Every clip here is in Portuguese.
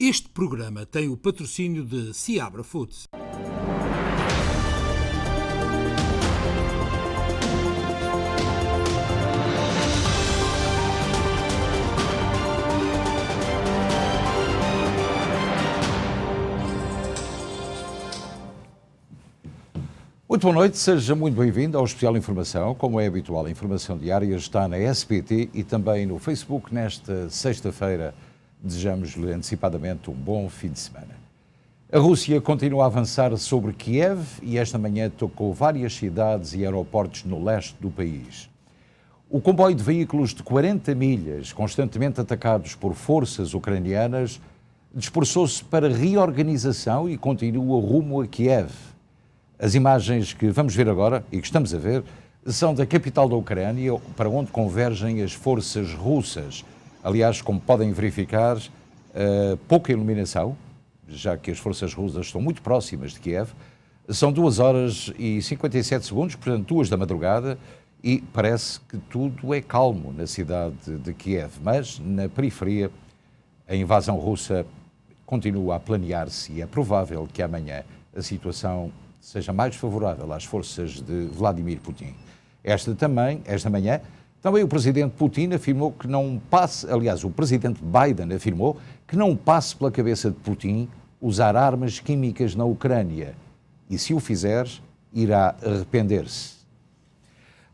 Este programa tem o patrocínio de Seabra Foods. Muito boa noite, seja muito bem-vindo ao Especial Informação. Como é habitual, a informação diária está na SBT e também no Facebook. Nesta sexta-feira, desejamos-lhe antecipadamente um bom fim de semana. A Rússia continua a avançar sobre Kiev e esta manhã tocou várias cidades e aeroportos no leste do país. O comboio de veículos de 40 milhas, constantemente atacados por forças ucranianas, dispersou-se para reorganização e continua rumo a Kiev. As imagens que vamos ver agora, e que estamos a ver, são da capital da Ucrânia, para onde convergem as forças russas. Aliás, como podem verificar, pouca iluminação, já que as forças russas estão muito próximas de Kiev. São 2 horas e 57 segundos, portanto 2 da madrugada, e parece que tudo é calmo na cidade de Kiev. Mas, na periferia, a invasão russa continua a planear-se e é provável que amanhã a situação seja mais favorável às forças de Vladimir Putin. Esta manhã, também o presidente Putin afirmou que não passe, aliás, o presidente Biden afirmou que não passe pela cabeça de Putin usar armas químicas na Ucrânia e, se o fizer, irá arrepender-se.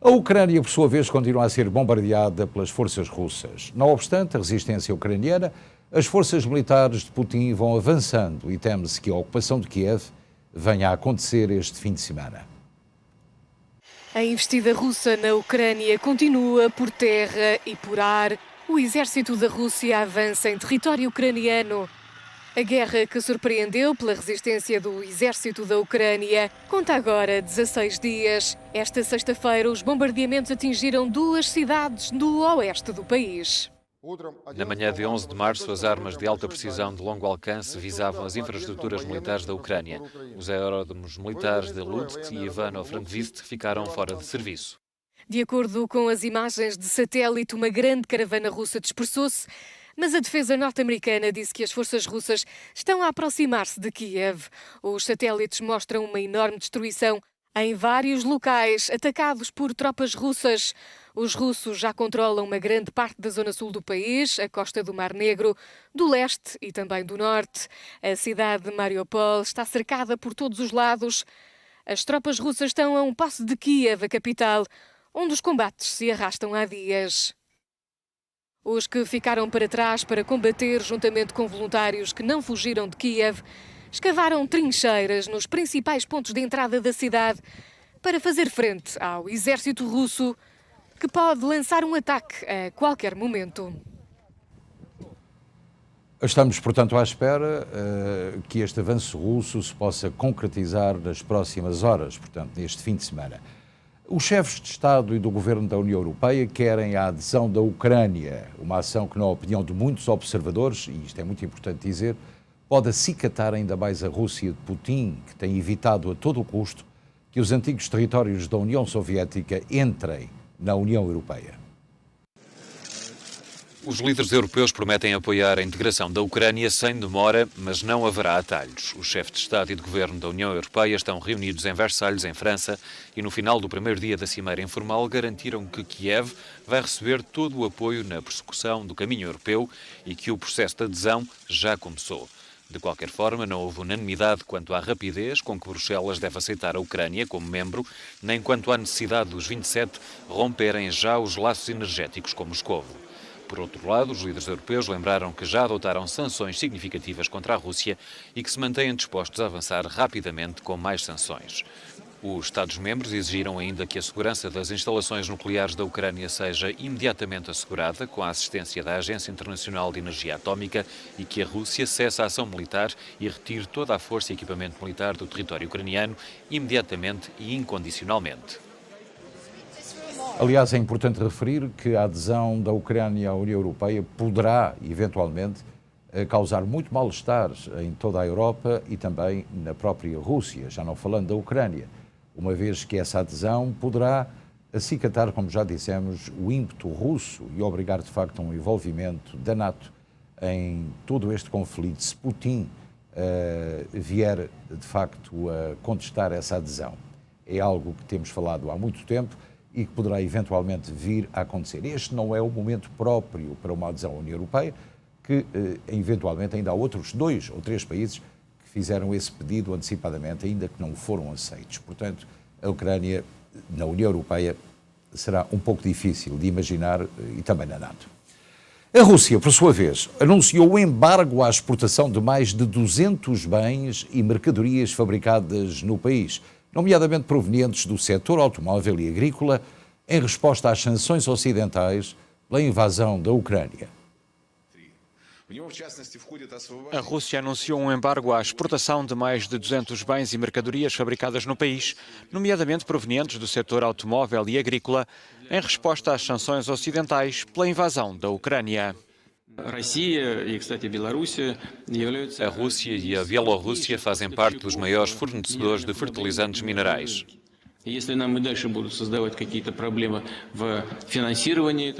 A Ucrânia, por sua vez, continua a ser bombardeada pelas forças russas. Não obstante a resistência ucraniana, as forças militares de Putin vão avançando e teme-se que a ocupação de Kiev venha a acontecer este fim de semana. A investida russa na Ucrânia continua por terra e por ar. O exército da Rússia avança em território ucraniano. A guerra, que surpreendeu pela resistência do exército da Ucrânia, conta agora 16 dias. Esta sexta-feira, os bombardeamentos atingiram 2 cidades do oeste do país. Na manhã de 11 de março, as armas de alta precisão de longo alcance visavam as infraestruturas militares da Ucrânia. Os aeródromos militares de Lutsk e Ivano-Frankivsk ficaram fora de serviço. De acordo com as imagens de satélite, uma grande caravana russa dispersou-se, mas a defesa norte-americana disse que as forças russas estão a aproximar-se de Kiev. Os satélites mostram uma enorme destruição em vários locais atacados por tropas russas. Os russos já controlam uma grande parte da zona sul do país, a costa do Mar Negro, do leste e também do norte. A cidade de Mariupol está cercada por todos os lados. As tropas russas estão a um passo de Kiev, a capital, onde os combates se arrastam há dias. Os que ficaram para trás para combater, juntamente com voluntários que não fugiram de Kiev, escavaram trincheiras nos principais pontos de entrada da cidade para fazer frente ao exército russo, que pode lançar um ataque a qualquer momento. Estamos, portanto, à espera que este avanço russo se possa concretizar nas próximas horas, portanto, neste fim de semana. Os chefes de Estado e do Governo da União Europeia querem a adesão da Ucrânia, uma ação que, na opinião de muitos observadores, e isto é muito importante dizer, pode acicatar ainda mais a Rússia de Putin, que tem evitado a todo o custo que os antigos territórios da União Soviética entrem na União Europeia. Os líderes europeus prometem apoiar a integração da Ucrânia sem demora, mas não haverá atalhos. Os chefes de Estado e de Governo da União Europeia estão reunidos em Versalhes, em França, e no final do primeiro dia da cimeira informal garantiram que Kiev vai receber todo o apoio na persecução do caminho europeu e que o processo de adesão já começou. De qualquer forma, não houve unanimidade quanto à rapidez com que Bruxelas deve aceitar a Ucrânia como membro, nem quanto à necessidade dos 27 romperem já os laços energéticos com Moscovo. Por outro lado, os líderes europeus lembraram que já adotaram sanções significativas contra a Rússia e que se mantêm dispostos a avançar rapidamente com mais sanções. Os Estados-membros exigiram ainda que a segurança das instalações nucleares da Ucrânia seja imediatamente assegurada com a assistência da Agência Internacional de Energia Atómica e que a Rússia cesse a ação militar e retire toda a força e equipamento militar do território ucraniano imediatamente e incondicionalmente. Aliás, é importante referir que a adesão da Ucrânia à União Europeia poderá, eventualmente, causar muito mal-estar em toda a Europa e também na própria Rússia, já não falando da Ucrânia, uma vez que essa adesão poderá acicatar, como já dissemos, o ímpeto russo e obrigar, de facto, a um envolvimento da NATO em todo este conflito, se Putin vier de facto a contestar essa adesão. É algo que temos falado há muito tempo e que poderá eventualmente vir a acontecer. Este não é o momento próprio para uma adesão à União Europeia, que eventualmente ainda há outros 2 ou 3 países que fizeram esse pedido antecipadamente, ainda que não foram aceitos. Portanto, a Ucrânia na União Europeia será um pouco difícil de imaginar, e também na NATO. A Rússia, por sua vez, anunciou o embargo à exportação de mais de 200 bens e mercadorias fabricadas no país, nomeadamente provenientes do setor automóvel e agrícola, em resposta às sanções ocidentais pela invasão da Ucrânia. A Rússia anunciou um embargo à exportação de mais de 200 bens e mercadorias fabricadas no país, nomeadamente provenientes do setor automóvel e agrícola, em resposta às sanções ocidentais pela invasão da Ucrânia. A Rússia e a Bielorrússia fazem parte dos maiores fornecedores de fertilizantes minerais.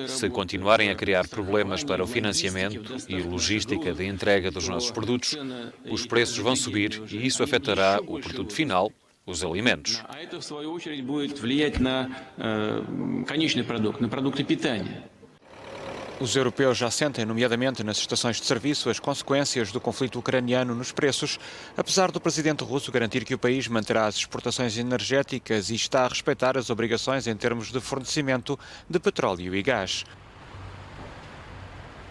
Se continuarem a criar problemas para o financiamento e logística de entrega dos nossos produtos, os preços vão subir e isso afetará o produto final, os alimentos. Os europeus já sentem, nomeadamente nas estações de serviço, as consequências do conflito ucraniano nos preços, apesar do presidente russo garantir que o país manterá as exportações energéticas e está a respeitar as obrigações em termos de fornecimento de petróleo e gás.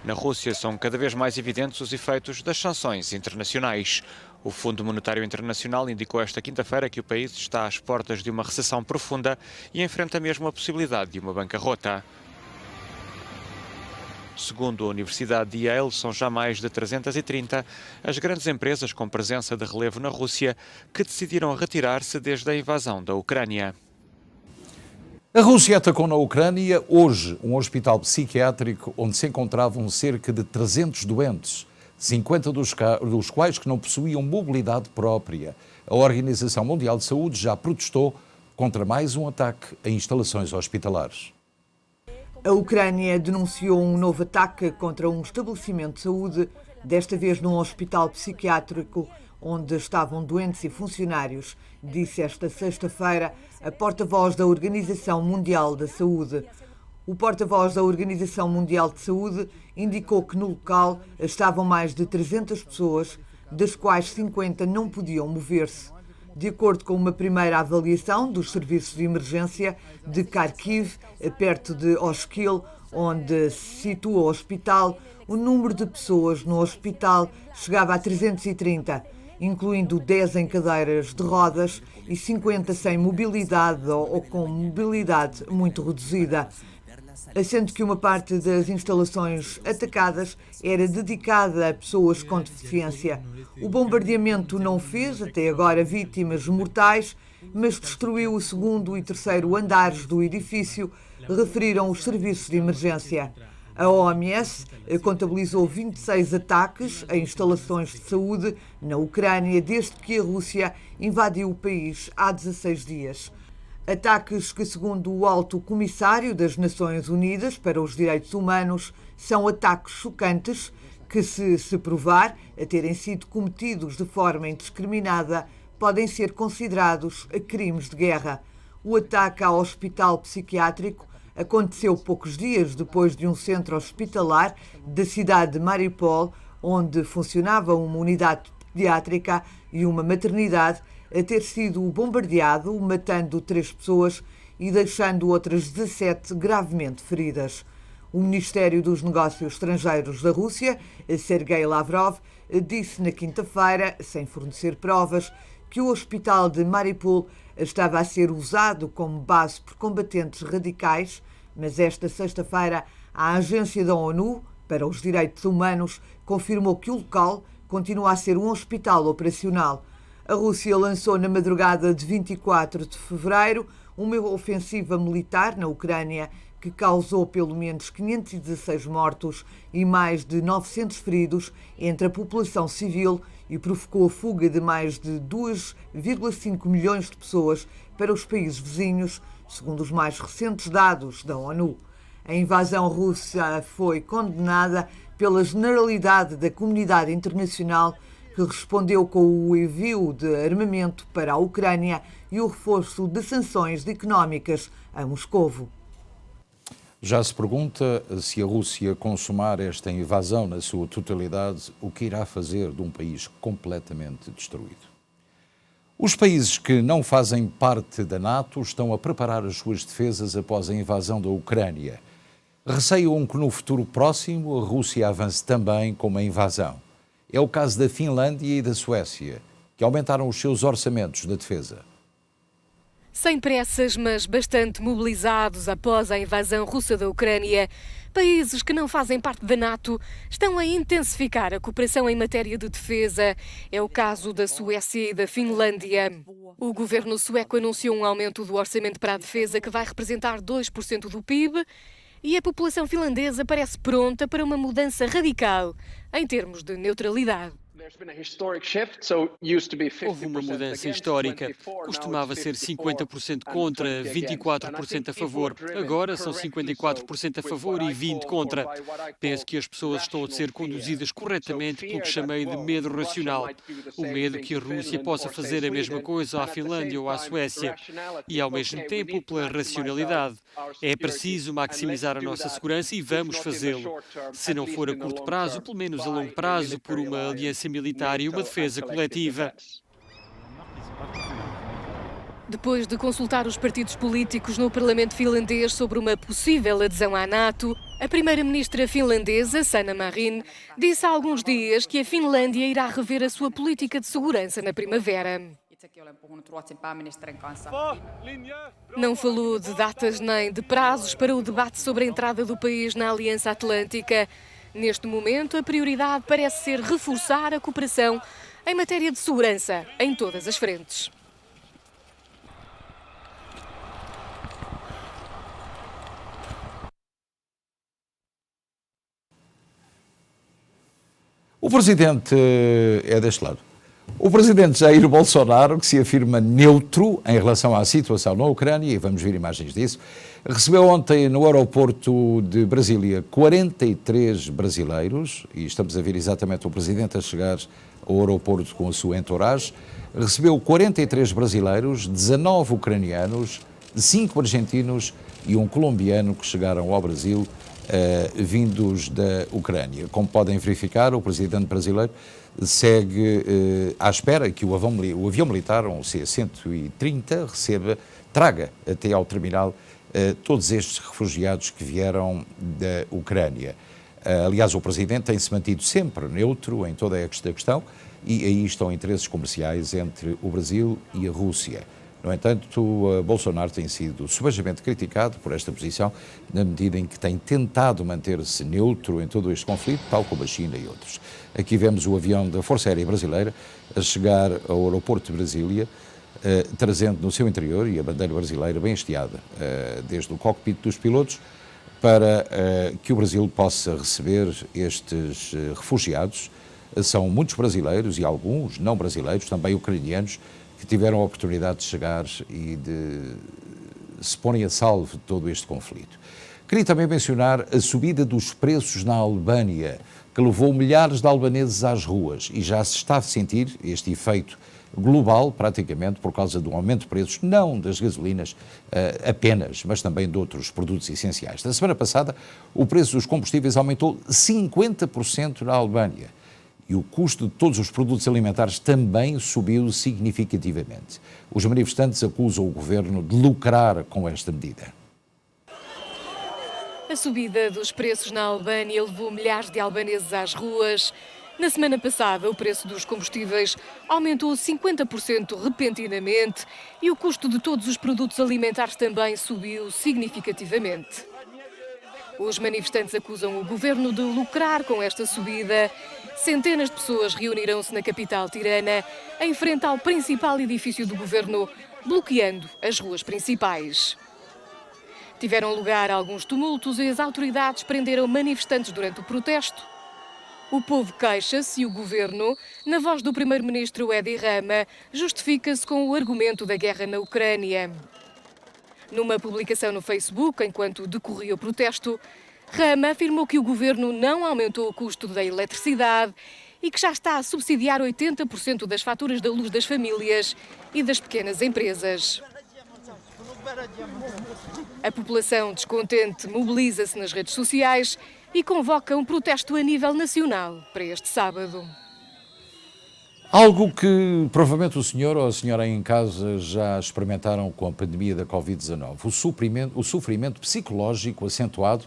Na Rússia são cada vez mais evidentes os efeitos das sanções internacionais. O Fundo Monetário Internacional indicou esta quinta-feira que o país está às portas de uma recessão profunda e enfrenta mesmo a possibilidade de uma bancarrota. Segundo a Universidade de Yale, são já mais de 330 as grandes empresas com presença de relevo na Rússia que decidiram retirar-se desde a invasão da Ucrânia. A Rússia atacou na Ucrânia hoje um hospital psiquiátrico onde se encontravam cerca de 300 doentes, 50 dos quais que não possuíam mobilidade própria. A Organização Mundial de Saúde já protestou contra mais um ataque a instalações hospitalares. A Ucrânia denunciou um novo ataque contra um estabelecimento de saúde, desta vez num hospital psiquiátrico onde estavam doentes e funcionários, disse esta sexta-feira a porta-voz da Organização Mundial da Saúde. O porta-voz da Organização Mundial de Saúde indicou que no local estavam mais de 300 pessoas, das quais 50 não podiam mover-se. De acordo com uma primeira avaliação dos serviços de emergência de Kharkiv, perto de Oshkil, onde se situa o hospital, o número de pessoas no hospital chegava a 330, incluindo 10 em cadeiras de rodas e 50 sem mobilidade ou com mobilidade muito reduzida. Sendo que uma parte das instalações atacadas era dedicada a pessoas com deficiência. O bombardeamento não fez, até agora, vítimas mortais, mas destruiu o segundo e terceiro andares do edifício, referiram os serviços de emergência. A OMS contabilizou 26 ataques a instalações de saúde na Ucrânia desde que a Rússia invadiu o país há 16 dias. Ataques que, segundo o Alto Comissário das Nações Unidas para os Direitos Humanos, são ataques chocantes que, se provar a terem sido cometidos de forma indiscriminada, podem ser considerados crimes de guerra. O ataque ao hospital psiquiátrico aconteceu poucos dias depois de um centro hospitalar da cidade de Mariupol, onde funcionava uma unidade pediátrica e uma maternidade, a ter sido bombardeado, matando 3 pessoas e deixando outras 17 gravemente feridas. O Ministério dos Negócios Estrangeiros da Rússia, Sergei Lavrov, disse na quinta-feira, sem fornecer provas, que o hospital de Mariupol estava a ser usado como base por combatentes radicais, mas esta sexta-feira a Agência da ONU para os Direitos Humanos confirmou que o local continua a ser um hospital operacional. A Rússia lançou na madrugada de 24 de fevereiro uma ofensiva militar na Ucrânia que causou pelo menos 516 mortos e mais de 900 feridos entre a população civil e provocou a fuga de mais de 2,5 milhões de pessoas para os países vizinhos, segundo os mais recentes dados da ONU. A invasão russa foi condenada pela generalidade da comunidade internacional, que respondeu com o envio de armamento para a Ucrânia e o reforço de sanções económicas a Moscovo. Já se pergunta se a Rússia consumar esta invasão na sua totalidade, o que irá fazer de um país completamente destruído. Os países que não fazem parte da NATO estão a preparar as suas defesas após a invasão da Ucrânia. Receiam que no futuro próximo a Rússia avance também com uma invasão. É o caso da Finlândia e da Suécia, que aumentaram os seus orçamentos de defesa. Sem pressas, mas bastante mobilizados após a invasão russa da Ucrânia, países que não fazem parte da NATO estão a intensificar a cooperação em matéria de defesa. É o caso da Suécia e da Finlândia. O governo sueco anunciou um aumento do orçamento para a defesa que vai representar 2% do PIB e a população finlandesa parece pronta para uma mudança radical em termos de neutralidade. Houve uma mudança histórica. Costumava ser 50% contra, 24% a favor. Agora são 54% a favor e 20% contra. Penso que as pessoas estão a ser conduzidas corretamente pelo que chamei de medo racional. O medo que a Rússia possa fazer a mesma coisa à Finlândia ou à Suécia. E ao mesmo tempo pela racionalidade. É preciso maximizar a nossa segurança e vamos fazê-lo. Se não for a curto prazo, pelo menos a longo prazo, por uma aliança militar e uma defesa coletiva. Depois de consultar os partidos políticos no Parlamento finlandês sobre uma possível adesão à NATO, a primeira-ministra finlandesa, Sanna Marin, disse há alguns dias que a Finlândia irá rever a sua política de segurança na primavera. Não falou de datas nem de prazos para o debate sobre a entrada do país na Aliança Atlântica. Neste momento, a prioridade parece ser reforçar a cooperação em matéria de segurança em todas as frentes. O presidente é deste lado. O presidente Jair Bolsonaro, que se afirma neutro em relação à situação na Ucrânia, e vamos ver imagens disso, recebeu ontem no aeroporto de Brasília 43 brasileiros, e estamos a ver exatamente o presidente a chegar ao aeroporto com a sua entourage, recebeu 43 brasileiros, 19 ucranianos, 5 argentinos e um colombiano que chegaram ao Brasil vindos da Ucrânia. Como podem verificar, o presidente brasileiro segue à espera que o avião militar, um C-130, traga até ao terminal todos estes refugiados que vieram da Ucrânia. Aliás, o presidente tem-se mantido sempre neutro em toda esta questão e aí estão interesses comerciais entre o Brasil e a Rússia. No entanto, Bolsonaro tem sido subejamente criticado por esta posição, na medida em que tem tentado manter-se neutro em todo este conflito, tal como a China e outros. Aqui vemos o avião da Força Aérea Brasileira a chegar ao aeroporto de Brasília, trazendo no seu interior e a bandeira brasileira bem hasteada, desde o cockpit dos pilotos, para que o Brasil possa receber estes refugiados. São muitos brasileiros e alguns não brasileiros, também ucranianos, que tiveram a oportunidade de chegar e de se porem a salvo de todo este conflito. Queria também mencionar a subida dos preços na Albânia, que levou milhares de albaneses às ruas e já se está a sentir este efeito global, praticamente, por causa do aumento de preços, não das gasolinas apenas, mas também de outros produtos essenciais. Na semana passada, o preço dos combustíveis aumentou 50% na Albânia. E o custo de todos os produtos alimentares também subiu significativamente. Os manifestantes acusam o governo de lucrar com esta medida. A subida dos preços na Albânia levou milhares de albaneses às ruas. Na semana passada, o preço dos combustíveis aumentou 50% repentinamente e o custo de todos os produtos alimentares também subiu significativamente. Os manifestantes acusam o governo de lucrar com esta subida. Centenas de pessoas reuniram-se na capital tirana, em frente ao principal edifício do governo, bloqueando as ruas principais. Tiveram lugar alguns tumultos e as autoridades prenderam manifestantes durante o protesto. O povo queixa-se e o governo, na voz do primeiro-ministro Edi Rama, justifica-se com o argumento da guerra na Ucrânia. Numa publicação no Facebook, enquanto decorria o protesto, Rama afirmou que o governo não aumentou o custo da eletricidade e que já está a subsidiar 80% das faturas da luz das famílias e das pequenas empresas. A população descontente mobiliza-se nas redes sociais e convoca um protesto a nível nacional para este sábado. Algo que provavelmente o senhor ou a senhora em casa já experimentaram com a pandemia da Covid-19, o sofrimento psicológico acentuado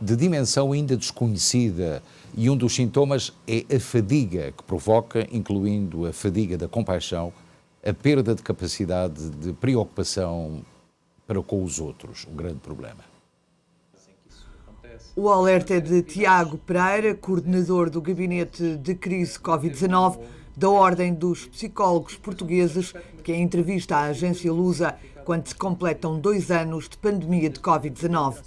de dimensão ainda desconhecida, e um dos sintomas é a fadiga que provoca, incluindo a fadiga da compaixão, a perda de capacidade de preocupação para com os outros, um grande problema. O alerta é de Tiago Pereira, coordenador do Gabinete de Crise Covid-19 da Ordem dos Psicólogos Portugueses, que em entrevista à agência Lusa, quando se completam 2 anos de pandemia de Covid-19.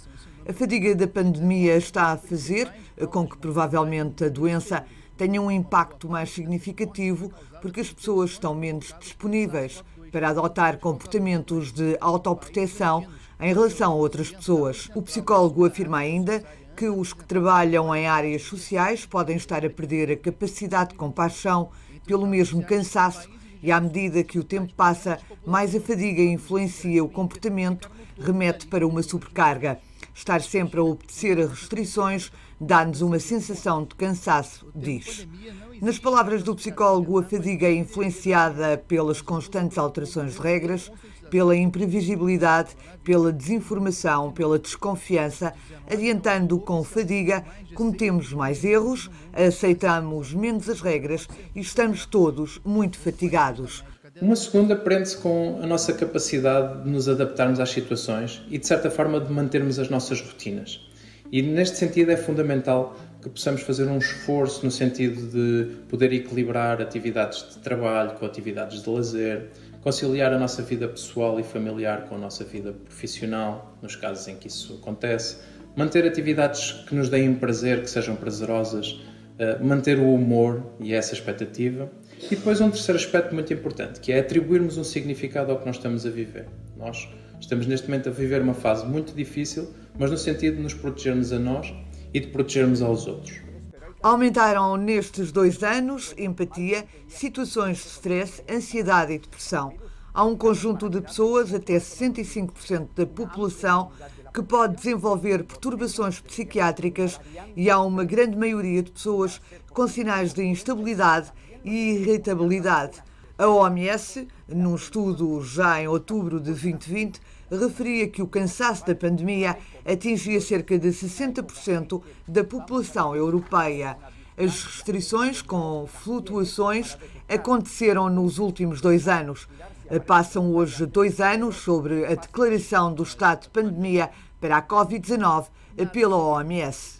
A fadiga da pandemia está a fazer com que provavelmente a doença tenha um impacto mais significativo, porque as pessoas estão menos disponíveis para adotar comportamentos de autoproteção em relação a outras pessoas. O psicólogo afirma ainda que os que trabalham em áreas sociais podem estar a perder a capacidade de compaixão pelo mesmo cansaço e, à medida que o tempo passa, mais a fadiga influencia o comportamento, remete para uma sobrecarga. Estar sempre a obedecer a restrições dá-nos uma sensação de cansaço, diz. Nas palavras do psicólogo, a fadiga é influenciada pelas constantes alterações de regras, pela imprevisibilidade, pela desinformação, pela desconfiança. Adiantando com fadiga, cometemos mais erros, aceitamos menos as regras e estamos todos muito fatigados. Uma segunda prende-se com a nossa capacidade de nos adaptarmos às situações e, de certa forma, de mantermos as nossas rotinas. E, neste sentido, é fundamental que possamos fazer um esforço no sentido de poder equilibrar atividades de trabalho com atividades de lazer, conciliar a nossa vida pessoal e familiar com a nossa vida profissional, nos casos em que isso acontece, manter atividades que nos deem prazer, que sejam prazerosas, manter o humor e essa expectativa. E depois um terceiro aspecto muito importante, que é atribuirmos um significado ao que nós estamos a viver. Nós estamos neste momento a viver uma fase muito difícil, mas no sentido de nos protegermos a nós e de protegermos aos outros. Aumentaram nestes 2 anos empatia, situações de stress, ansiedade e depressão. Há um conjunto de pessoas, até 65% da população, que pode desenvolver perturbações psiquiátricas e há uma grande maioria de pessoas com sinais de instabilidade e irritabilidade. A OMS, num estudo já em outubro de 2020, referia que o cansaço da pandemia atingia cerca de 60% da população europeia. As restrições com flutuações aconteceram nos últimos 2 anos. Passam hoje 2 anos sobre a declaração do estado de pandemia para a Covid-19 pela OMS.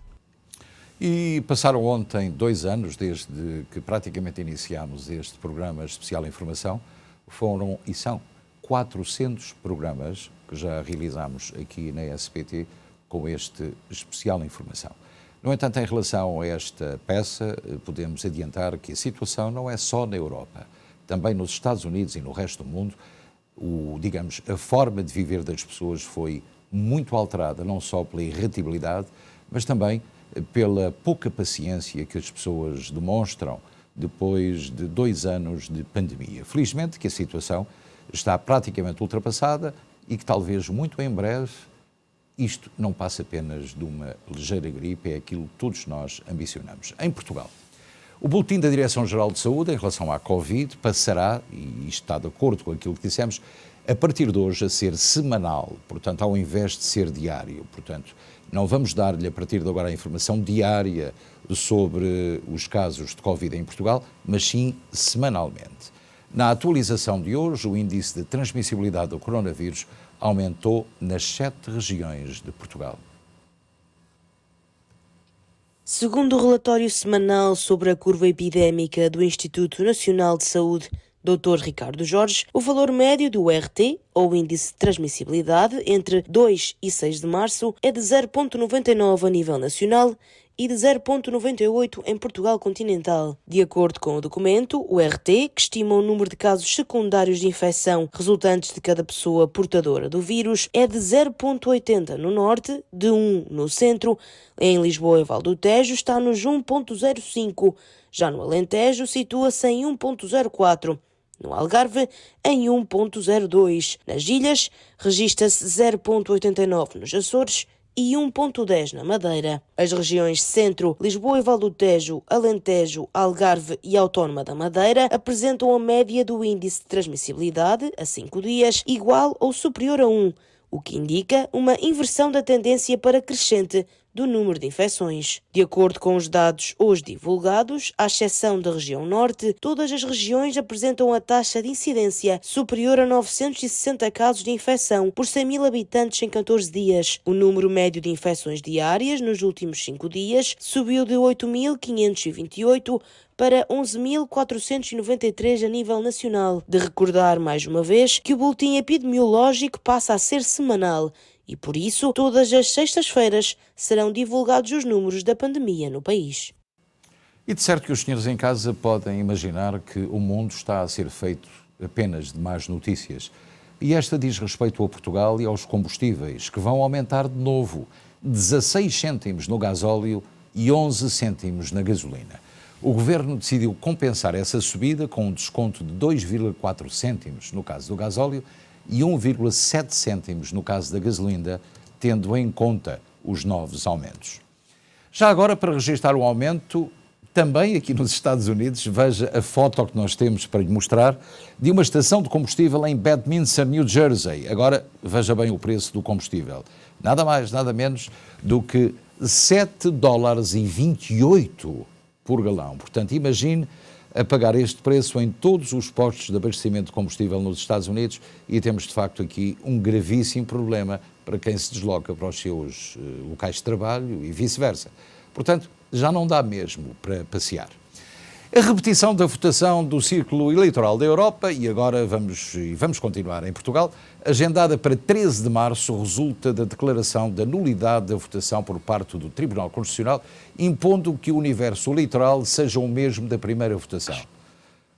E passaram ontem 2 anos desde que praticamente iniciámos este programa especial Informação. Foram e são 400 programas que já realizámos aqui na SPT com este especial Informação. No entanto, em relação a esta peça, podemos adiantar que a situação não é só na Europa. Também nos Estados Unidos e no resto do mundo, a forma de viver das pessoas foi muito alterada, não só pela irritabilidade, mas também pela pouca paciência que as pessoas demonstram depois de 2 anos de pandemia. Felizmente que a situação está praticamente ultrapassada e que talvez muito em breve isto não passa apenas de uma ligeira gripe, é aquilo que todos nós ambicionamos. Em Portugal, o Boletim da Direção-Geral de Saúde em relação à Covid passará, e isto está de acordo com aquilo que dissemos, a partir de hoje a ser semanal, portanto, ao invés de ser diário. Portanto, não vamos dar-lhe a partir de agora a informação diária sobre os casos de Covid em Portugal, mas sim semanalmente. Na atualização de hoje, o índice de transmissibilidade do coronavírus aumentou nas 7 regiões de Portugal. Segundo o relatório semanal sobre a curva epidémica do Instituto Nacional de Saúde, Dr. Ricardo Jorge, o valor médio do RT, ou Índice de Transmissibilidade, entre 2 e 6 de março é de 0,99 a nível nacional e de 0,98 em Portugal continental. De acordo com o documento, o RT, que estima o número de casos secundários de infecção resultantes de cada pessoa portadora do vírus, é de 0,80 no norte, de 1 no centro. Em Lisboa e Val do Tejo está nos 1,05. Já no Alentejo situa-se em 1,04. No Algarve, em 1,02. Nas ilhas, registra-se 0,89 nos Açores e 1,10 na Madeira. As regiões Centro, Lisboa e Val do Tejo, Alentejo, Algarve e Autónoma da Madeira apresentam a média do índice de transmissibilidade, a 5 dias, igual ou superior a 1, o que indica uma inversão da tendência para crescente do número de infecções. De acordo com os dados hoje divulgados, à exceção da região norte, todas as regiões apresentam a taxa de incidência superior a 960 casos de infecção por 100 mil habitantes em 14 dias. O número médio de infecções diárias nos últimos 5 dias subiu de 8.528 para 11.493 a nível nacional. De recordar mais uma vez que o boletim epidemiológico passa a ser semanal e, por isso, todas as sextas-feiras serão divulgados os números da pandemia no país. E de certo que os senhores em casa podem imaginar que o mundo está a ser feito apenas de más notícias. E esta diz respeito a Portugal e aos combustíveis, que vão aumentar de novo 16 cêntimos no gasóleo e 11 cêntimos na gasolina. O Governo decidiu compensar essa subida com um desconto de 2,4 cêntimos no caso do gasóleo e 1,7 cêntimos no caso da gasolina, tendo em conta os novos aumentos. Já agora, para registrar o aumento, também aqui nos Estados Unidos, veja a foto que nós temos para lhe mostrar de uma estação de combustível em Bedminster, New Jersey. Agora, veja bem o preço do combustível. Nada mais, nada menos do que $7,28 por galão. Portanto, imagine a pagar este preço em todos os postos de abastecimento de combustível nos Estados Unidos e temos, de facto, aqui um gravíssimo problema para quem se desloca para os seus locais de trabalho e vice-versa. Portanto, já não dá mesmo para passear. A repetição da votação do Círculo Eleitoral da Europa, e agora vamos continuar em Portugal, agendada para 13 de março, resulta da declaração da nulidade da votação por parte do Tribunal Constitucional, impondo que o universo eleitoral seja o mesmo da primeira votação.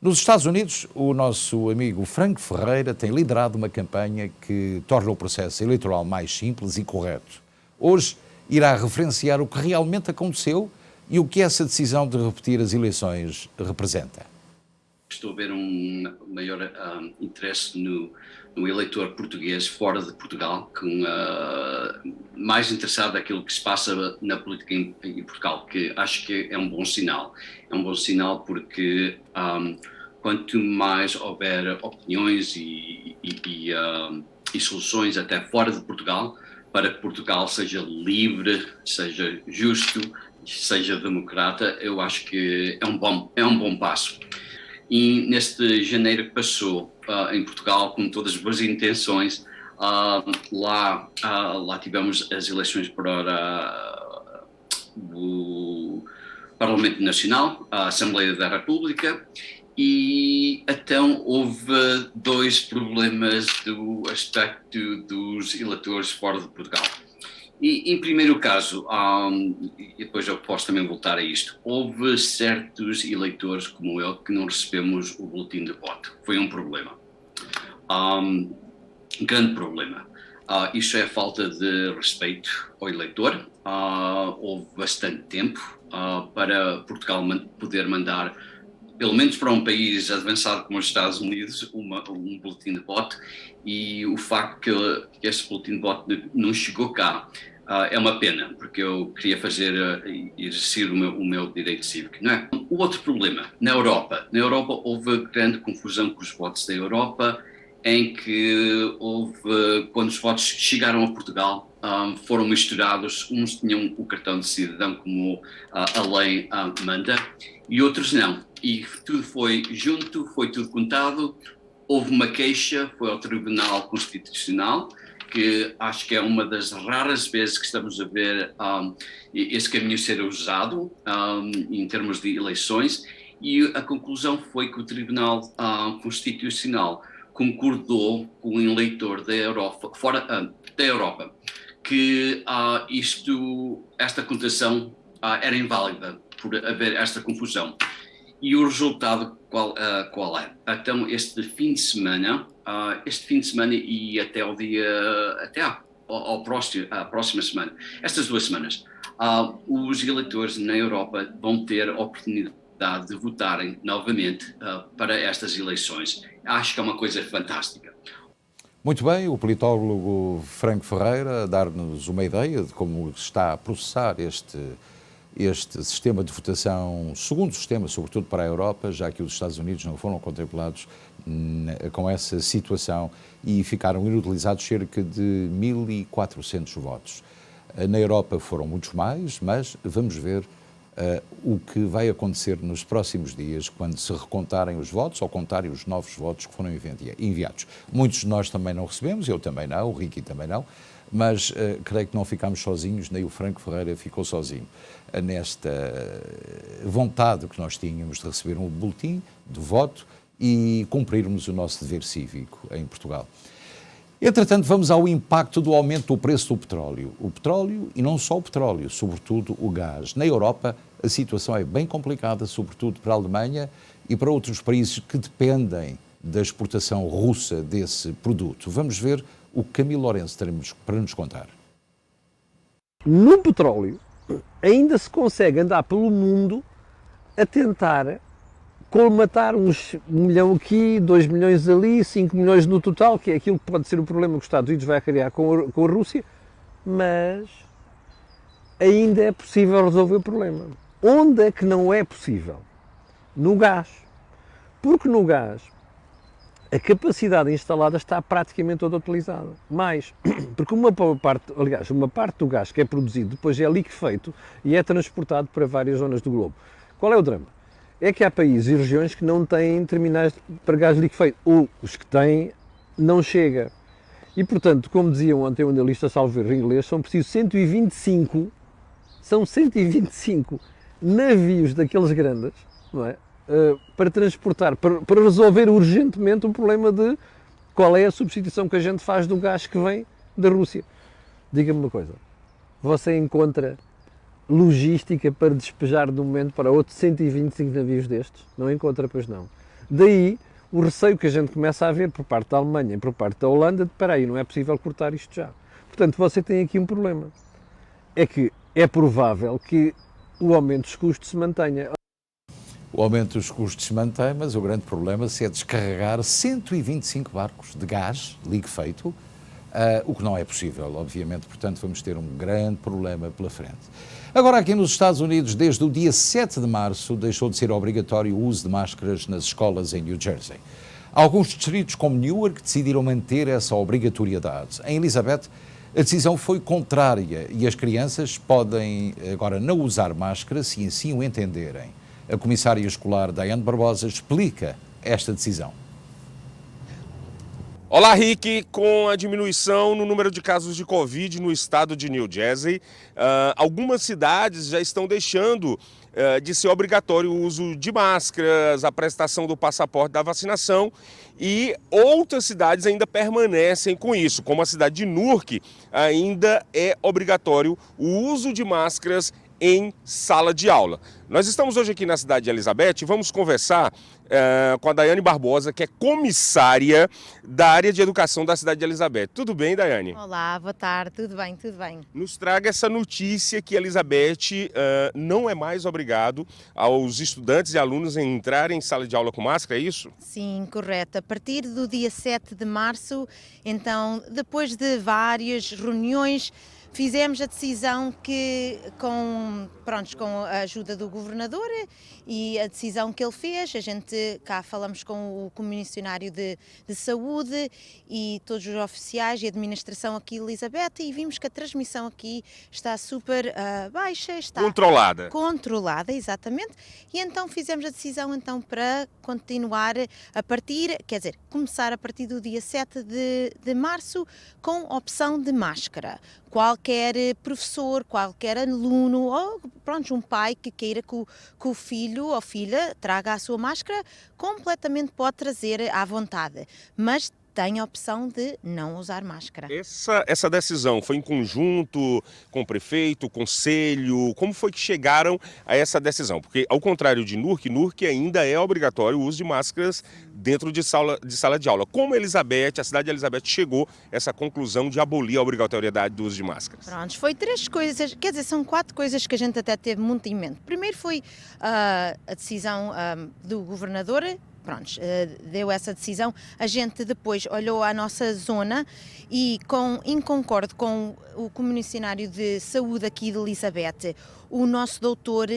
Nos Estados Unidos, o nosso amigo Franco Ferreira tem liderado uma campanha que torna o processo eleitoral mais simples e correto. Hoje irá referenciar o que realmente aconteceu e o que essa decisão de repetir as eleições representa. Estou a ver um maior interesse no eleitor português fora de Portugal, mais interessado naquilo que se passa na política em Portugal, que acho que é um bom sinal. É um bom sinal porque quanto mais houver opiniões e soluções até fora de Portugal, para que Portugal seja livre, seja justo, seja democrata, eu acho que é um bom passo. E neste janeiro que passou em Portugal, com todas as boas intenções, lá tivemos as eleições para o Parlamento Nacional, a Assembleia da República, e então houve dois problemas do aspecto dos eleitores fora de Portugal. E em primeiro caso, e depois eu posso também voltar a isto, houve certos eleitores como eu que não recebemos o boletim de voto. Foi um problema, um grande problema. Isso é falta de respeito ao eleitor. Houve bastante tempo para Portugal poder mandar, pelo menos para um país avançado como os Estados Unidos, um boletim de voto, e o facto que esse boletim de voto não chegou cá é uma pena, porque eu queria exercer o meu direito cívico, não é? O outro problema, na Europa houve grande confusão com os votos da Europa, em que quando os votos chegaram a Portugal, foram misturados, uns tinham o cartão de cidadão como a lei manda, e outros não. E tudo foi junto, foi tudo contado, houve uma queixa, foi ao Tribunal Constitucional, que acho que é uma das raras vezes que estamos a ver esse caminho ser usado em termos de eleições, e a conclusão foi que o Tribunal Constitucional concordou com o eleitor da Europa, fora da Europa, que esta contação era inválida por haver esta confusão. E o resultado qual é? Então, este fim de semana e até ao dia, a próxima semana, estas 2 semanas, os eleitores na Europa vão ter a oportunidade de votarem novamente para estas eleições. Acho que é uma coisa fantástica. Muito bem, o politólogo Franco Ferreira a dar-nos uma ideia de como está a processar este sistema de votação, segundo sistema, sobretudo para a Europa, já que os Estados Unidos não foram contemplados com essa situação e ficaram inutilizados cerca de 1.400 votos. Na Europa foram muitos mais, mas vamos ver o que vai acontecer nos próximos dias quando se recontarem os votos ou contarem os novos votos que foram enviados. Muitos de nós também não recebemos, eu também não, o Ricky também não, mas creio que não ficámos sozinhos, nem o Franco Ferreira ficou sozinho nesta vontade que nós tínhamos de receber um boletim de voto e cumprirmos o nosso dever cívico em Portugal. Entretanto, vamos ao impacto do aumento do preço do petróleo. O petróleo, e não só o petróleo, sobretudo o gás. Na Europa, a situação é bem complicada, sobretudo para a Alemanha e para outros países que dependem da exportação russa desse produto. Vamos ver o que Camilo Lourenço teremos para nos contar. No petróleo, ainda se consegue andar pelo mundo a tentar colmatar uns 1 milhão aqui, 2 milhões ali, 5 milhões no total, que é aquilo que pode ser o problema que os Estados Unidos vai criar com a Rússia, mas ainda é possível resolver o problema. Onde é que não é possível? No gás. Porque no gás a capacidade instalada está praticamente toda utilizada. Mais, porque uma parte do gás que é produzido depois é liquefeito e é transportado para várias zonas do globo. Qual é o drama? É que há países e regiões que não têm terminais para gás liquefeito, ou os que têm não chega. E portanto, como dizia ontem um analista salvo erro inglês, são precisos 125 navios daqueles grandes, não é? Para transportar, para resolver urgentemente o problema de qual é a substituição que a gente faz do gás que vem da Rússia. Diga-me uma coisa, você encontra logística para despejar de um momento para outro 125 navios destes? Não encontra, pois não. Daí o receio que a gente começa a ver por parte da Alemanha e por parte da Holanda de, espera aí, não é possível cortar isto já. Portanto, você tem aqui um problema. É que é provável que o aumento dos custos se mantenha. O aumento dos custos se mantém, mas o grande problema é descarregar 125 barcos de gás liquefeito, o que não é possível, obviamente. Portanto, vamos ter um grande problema pela frente. Agora, aqui nos Estados Unidos, desde o dia 7 de março, deixou de ser obrigatório o uso de máscaras nas escolas em New Jersey. Alguns distritos, como Newark, decidiram manter essa obrigatoriedade. Em Elizabeth, a decisão foi contrária e as crianças podem agora não usar máscara se assim o entenderem. A comissária escolar Daiane Barbosa explica esta decisão. Olá, Rick. Com a diminuição no número de casos de Covid no estado de New Jersey, algumas cidades já estão deixando de ser obrigatório o uso de máscaras, a prestação do passaporte da vacinação, e outras cidades ainda permanecem com isso, como a cidade de Newark, ainda é obrigatório o uso de máscaras em sala de aula. Nós estamos hoje aqui na cidade de Elizabeth e vamos conversar com a Daiane Barbosa, que é comissária da área de educação da cidade de Elizabeth. Tudo bem, Daiane? Olá, boa tarde, tudo bem, tudo bem. Nos traga essa notícia que Elizabeth não é mais obrigado aos estudantes e alunos a entrarem em sala de aula com máscara, é isso? Sim, correto. A partir do dia 7 de março, então, depois de várias reuniões, fizemos a decisão que, com a ajuda do governador e a decisão que ele fez, a gente cá falamos com o comissionário de saúde e todos os oficiais e administração aqui em Elizabeth, e vimos que a transmissão aqui está super baixa, está controlada, exatamente, e então fizemos a decisão então para continuar começar a partir do dia 7 de março com opção de máscara. Qualquer professor, qualquer aluno ou um pai que queira que o filho ou filha traga a sua máscara, completamente pode trazer à vontade, mas tem a opção de não usar máscara. Essa decisão foi em conjunto com o prefeito, conselho? Como foi que chegaram a essa decisão? Porque, ao contrário de Newark ainda é obrigatório o uso de máscaras dentro de sala de aula. Como a cidade de Elizabeth chegou a essa conclusão de abolir a obrigatoriedade do uso de máscaras? Pronto, foi 3 coisas, quer dizer, são 4 coisas que a gente até teve muito em mente. Primeiro foi a decisão do governador. Pronto, deu essa decisão. A gente depois olhou a nossa zona e, em concordo com o comissionário de saúde aqui de Elizabeth, o nosso doutor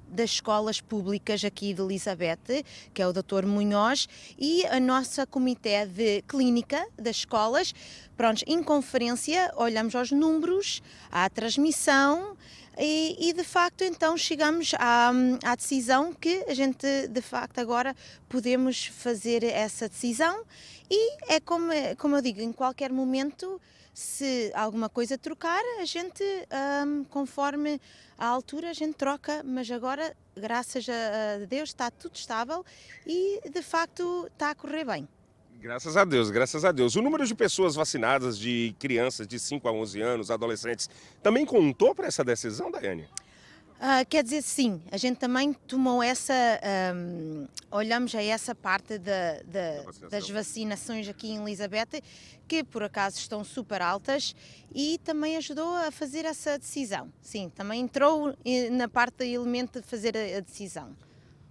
das escolas públicas aqui de Elizabeth, que é o doutor Munhoz, e a nossa comitê de clínica das escolas, pronto, em conferência olhamos aos números, à transmissão, e de facto então chegamos à decisão que a gente de facto agora podemos fazer essa decisão e é como eu digo, em qualquer momento, se alguma coisa trocar, a gente conforme a altura a gente troca, mas agora graças a Deus está tudo estável e de facto está a correr bem. Graças a Deus, graças a Deus. O número de pessoas vacinadas, de crianças de 5 a 11 anos, adolescentes, também contou para essa decisão, Daiane? Quer dizer, sim, a gente também tomou olhamos a essa parte das vacinações aqui em Elizabeth, que por acaso estão super altas e também ajudou a fazer essa decisão. Sim, também entrou na parte do elemento de fazer a decisão.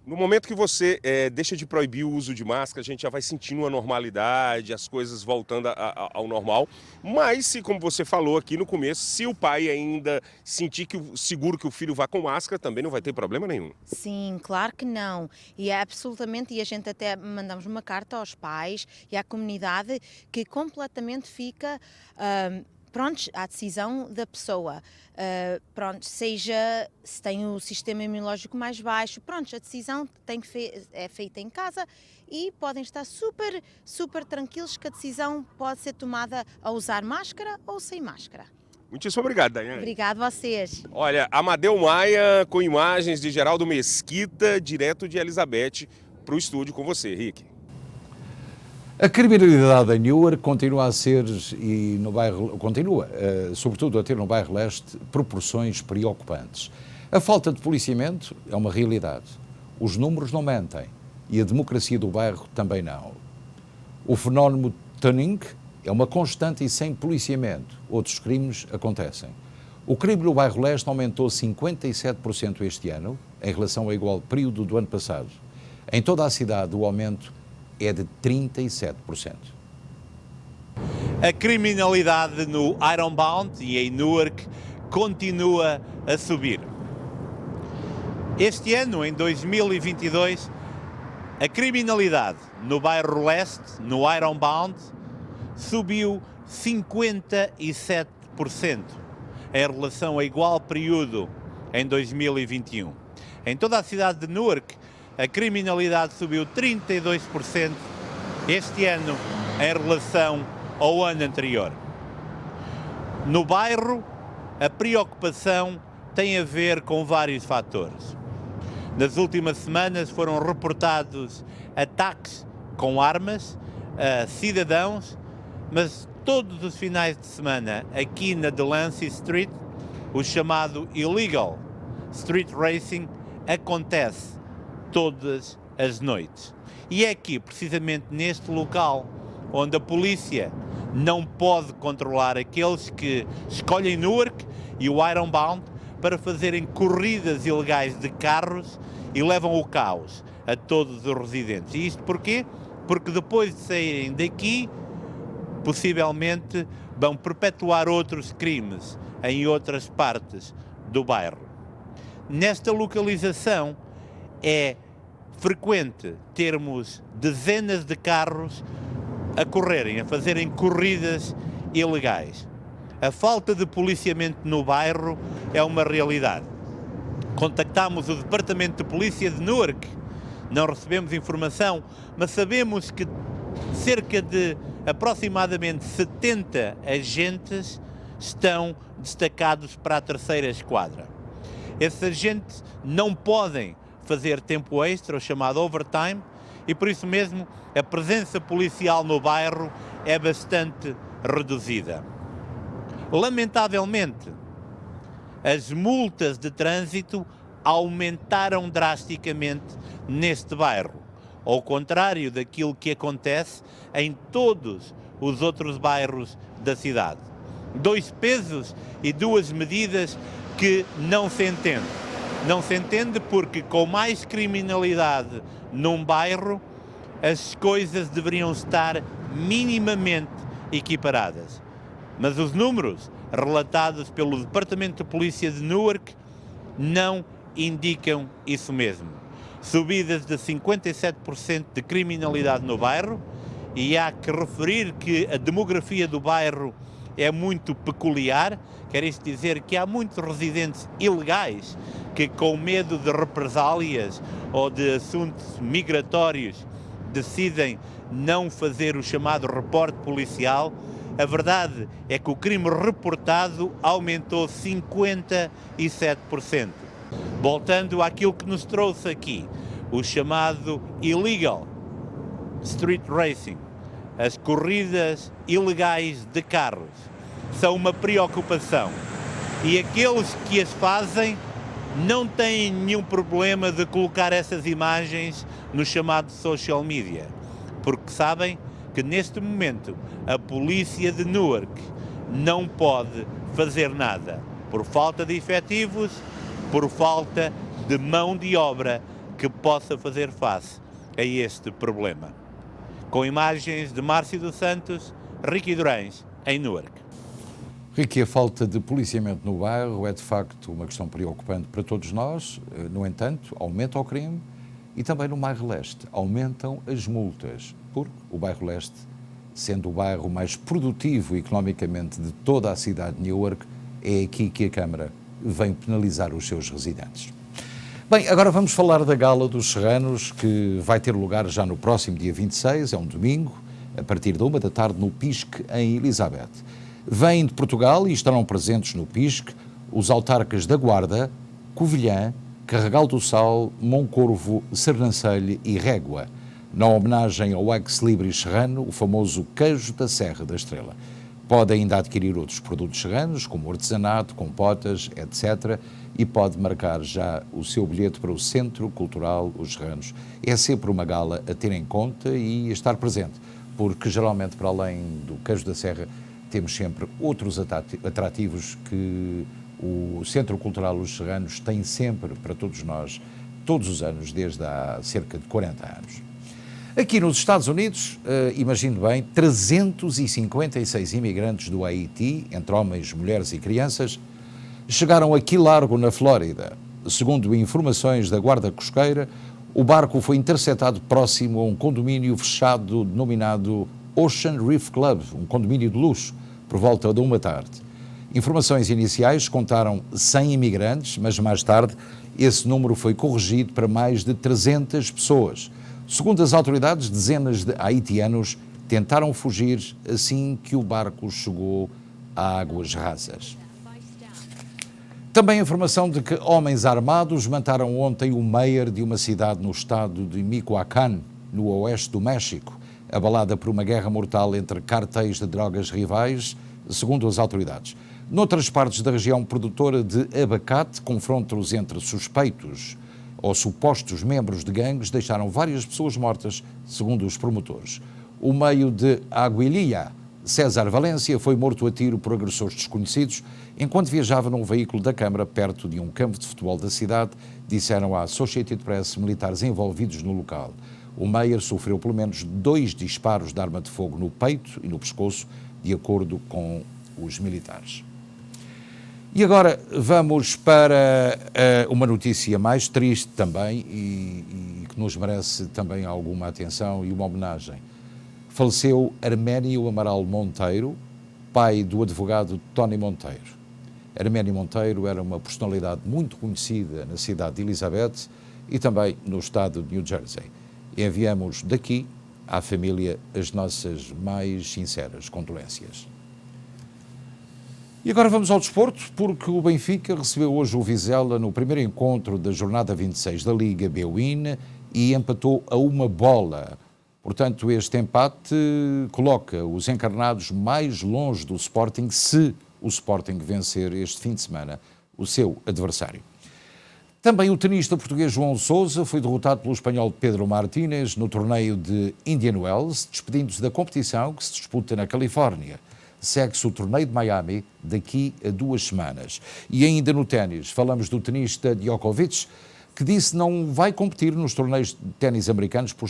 No momento que você deixa de proibir o uso de máscara, a gente já vai sentindo uma normalidade, as coisas voltando ao normal. Mas, se, como você falou aqui no começo, se o pai ainda sentir seguro que o filho vá com máscara, também não vai ter problema nenhum. Sim, claro que não. E é absolutamente, e a gente até mandamos uma carta aos pais e à comunidade que completamente fica... pronto, à decisão da pessoa, pronto, seja se tem o sistema imunológico mais baixo, pronto, a decisão é feita em casa e podem estar super tranquilos que a decisão pode ser tomada a usar máscara ou sem máscara. Muitíssimo obrigado, Daiane. Obrigado a vocês. Olha, Amadeu Maia com imagens de Geraldo Mesquita, direto de Elizabeth, para o estúdio com você, Rick. A criminalidade em Newark continua, sobretudo a ter no bairro leste, proporções preocupantes. A falta de policiamento é uma realidade. Os números não mentem e a democracia do bairro também não. O fenómeno tuning é uma constante e sem policiamento. Outros crimes acontecem. O crime no bairro leste aumentou 57% este ano, em relação ao igual período do ano passado. Em toda a cidade, o aumento é de 37%. A criminalidade no Ironbound e em Newark continua a subir. Este ano, em 2022, a criminalidade no bairro leste, no Ironbound, subiu 57% em relação ao igual período em 2021. Em toda a cidade de Newark, a criminalidade subiu 32% este ano em relação ao ano anterior. No bairro, a preocupação tem a ver com vários fatores. Nas últimas semanas foram reportados ataques com armas a cidadãos, mas todos os finais de semana aqui na Delancey Street, o chamado illegal street racing acontece todas as noites. E é aqui, precisamente neste local, onde a polícia não pode controlar aqueles que escolhem Newark e o Ironbound para fazerem corridas ilegais de carros e levam o caos a todos os residentes. E isto porquê? Porque depois de saírem daqui, possivelmente vão perpetuar outros crimes em outras partes do bairro. Nesta localização é frequente termos dezenas de carros a correrem, a fazerem corridas ilegais. A falta de policiamento no bairro é uma realidade. Contactámos o Departamento de Polícia de Newark, não recebemos informação, mas sabemos que cerca de aproximadamente 70 agentes estão destacados para a terceira esquadra. Esses agentes não podem fazer tempo extra, o chamado overtime, e por isso mesmo a presença policial no bairro é bastante reduzida. Lamentavelmente, as multas de trânsito aumentaram drasticamente neste bairro, ao contrário daquilo que acontece em todos os outros bairros da cidade. 2 pesos e 2 medidas que não se entende. Não se entende porque com mais criminalidade num bairro, as coisas deveriam estar minimamente equiparadas. Mas os números relatados pelo Departamento de Polícia de Newark não indicam isso mesmo. Subidas de 57% de criminalidade no bairro, e há que referir que a demografia do bairro é muito peculiar, quer isto dizer que há muitos residentes ilegais que, com medo de represálias ou de assuntos migratórios, decidem não fazer o chamado reporte policial. A verdade é que o crime reportado aumentou 57%. Voltando àquilo que nos trouxe aqui, o chamado illegal street racing, as corridas ilegais de carros, são uma preocupação. E aqueles que as fazem não têm nenhum problema de colocar essas imagens no chamado social media, porque sabem que neste momento a polícia de Newark não pode fazer nada, por falta de efetivos, por falta de mão de obra que possa fazer face a este problema. Com imagens de Márcio dos Santos, Ricky Durães, em Newark. Ricky, a falta de policiamento no bairro é de facto uma questão preocupante para todos nós. No entanto, aumenta o crime e também no bairro Leste aumentam as multas, porque o bairro Leste, sendo o bairro mais produtivo economicamente de toda a cidade de Newark, é aqui que a Câmara vem penalizar os seus residentes. Bem, agora vamos falar da Gala dos Serranos, que vai ter lugar já no próximo dia 26, é um domingo, a partir da 1 da tarde no PISC, em Elizabeth. Vêm de Portugal e estarão presentes no PISC os autarcas da Guarda, Covilhã, Carregal do Sal, Moncorvo, Sernancelho e Régua, na homenagem ao ex-libris serrano, o famoso queijo da Serra da Estrela. Pode ainda adquirir outros produtos serranos, como artesanato, compotas, etc., e pode marcar já o seu bilhete para o Centro Cultural Os Serranos. É sempre uma gala a ter em conta e a estar presente, porque geralmente, para além do queijo da Serra, temos sempre outros atrativos que o Centro Cultural Os Serranos tem sempre para todos nós, todos os anos, desde há cerca de 40 anos. Aqui nos Estados Unidos, imagine bem, 356 imigrantes do Haiti, entre homens, mulheres e crianças, chegaram a Key Largo, na Flórida. Segundo informações da Guarda Costeira, o barco foi interceptado próximo a um condomínio fechado denominado Ocean Reef Club, um condomínio de luxo, por volta de 1 da tarde. Informações iniciais contaram 100 imigrantes, mas mais tarde esse número foi corrigido para mais de 300 pessoas. Segundo as autoridades, dezenas de haitianos tentaram fugir assim que o barco chegou a águas rasas. Também a informação de que homens armados mataram ontem o mayor de uma cidade no estado de Michoacán, no oeste do México, abalada por uma guerra mortal entre cárteis de drogas rivais, segundo as autoridades. Noutras partes da região produtora de abacate, confrontos entre suspeitos ou supostos membros de gangues deixaram várias pessoas mortas, segundo os promotores. O meio de Aguililla, César Valência, foi morto a tiro por agressores desconhecidos enquanto viajava num veículo da Câmara perto de um campo de futebol da cidade, disseram à Associated Press militares envolvidos no local. O mayor sofreu pelo menos 2 disparos de arma de fogo no peito e no pescoço, de acordo com os militares. E agora vamos para uma notícia mais triste também e que nos merece também alguma atenção e uma homenagem. Faleceu Arménio Amaral Monteiro, pai do advogado Tony Monteiro. Arménio Monteiro era uma personalidade muito conhecida na cidade de Elizabeth e também no estado de New Jersey. Enviamos daqui à família as nossas mais sinceras condolências. E agora vamos ao desporto, porque o Benfica recebeu hoje o Vizela no primeiro encontro da jornada 26 da Liga B-Win e empatou a 1-1. Portanto, este empate coloca os encarnados mais longe do Sporting, se o Sporting vencer este fim de semana o seu adversário. Também o tenista português João Sousa foi derrotado pelo espanhol Pedro Martínez no torneio de Indian Wells, despedindo-se da competição que se disputa na Califórnia. Segue-se o torneio de Miami daqui a 2 semanas. E ainda no ténis, falamos do tenista Djokovic, que disse que não vai competir nos torneios de ténis americanos por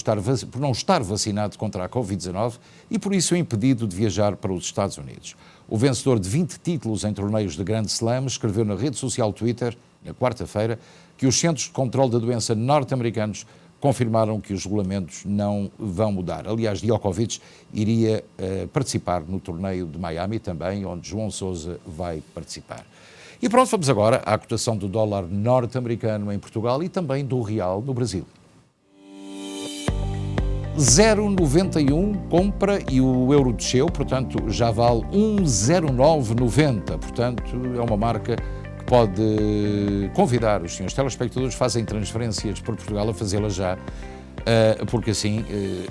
não estar vacinado contra a Covid-19 e por isso é impedido de viajar para os Estados Unidos. O vencedor de 20 títulos em torneios de Grand Slam escreveu na rede social Twitter, na quarta-feira, que os Centros de Controlo da Doença norte-americanos confirmaram que os regulamentos não vão mudar. Aliás, Djokovic iria participar no torneio de Miami também, onde João Sousa vai participar. E pronto, vamos agora à cotação do dólar norte-americano em Portugal e também do real no Brasil. 0,91 compra e o euro desceu, portanto já vale 1,0990, portanto é uma marca que pode convidar os senhores telespectadores que fazem transferências para Portugal a fazê-las já, porque assim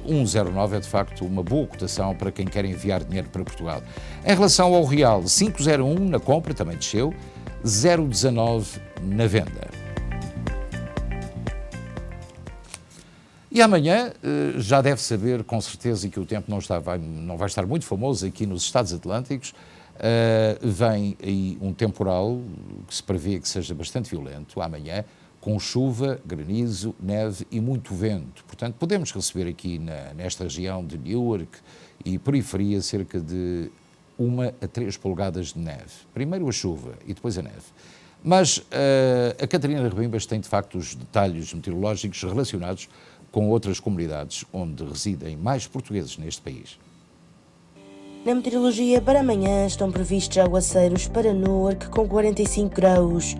1,09 é de facto uma boa cotação para quem quer enviar dinheiro para Portugal. Em relação ao real, 5,01 na compra, também desceu, 0,19 na venda. E amanhã já deve saber com certeza que o tempo não vai estar muito famoso aqui nos Estados Atlânticos. Vem aí um temporal que se prevê que seja bastante violento amanhã, com chuva, granizo, neve e muito vento. Portanto, podemos receber aqui nesta região de Newark e periferia cerca de 1 a 3 polegadas de neve. Primeiro a chuva e depois a neve. Mas a Catarina Rebimbas tem de facto os detalhes meteorológicos relacionados com outras comunidades onde residem mais portugueses neste país. Na meteorologia, para amanhã estão previstos aguaceiros para Newark com 45 graus,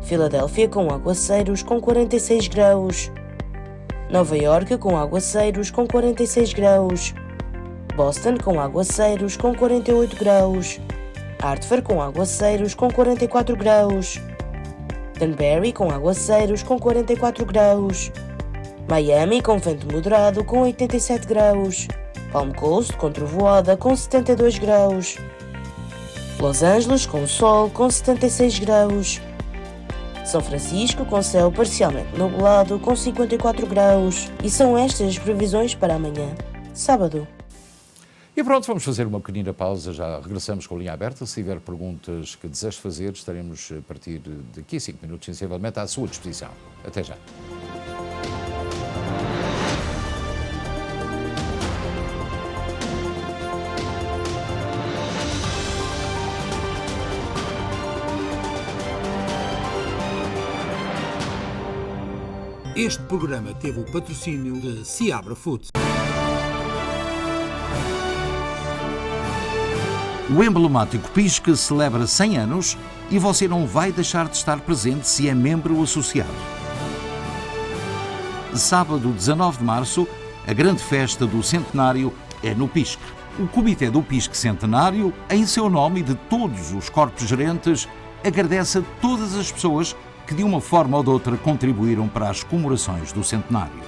Filadélfia com aguaceiros com 46 graus, Nova Iorque com aguaceiros com 46 graus, Boston com aguaceiros com 48 graus, Hartford com aguaceiros com 44 graus, Danbury com aguaceiros com 44 graus, Miami com vento moderado com 87 graus, Palm Coast com trovoada com 72 graus, Los Angeles com sol com 76 graus, São Francisco com céu parcialmente nublado com 54 graus. E são estas as previsões para amanhã, sábado. E pronto, vamos fazer uma pequenina pausa, já regressamos com a linha aberta. Se tiver perguntas que deseje fazer, estaremos a partir daqui a 5 minutos, sensivelmente, à sua disposição. Até já. Este programa teve o patrocínio de Seabra Foods. O emblemático Pisque celebra 100 anos e você não vai deixar de estar presente se é membro associado. Sábado 19 de março, a grande festa do centenário é no Pisque. O Comitê do Pisque Centenário, em seu nome e de todos os corpos gerentes, agradece a todas as pessoas que de uma forma ou de outra contribuíram para as comemorações do centenário.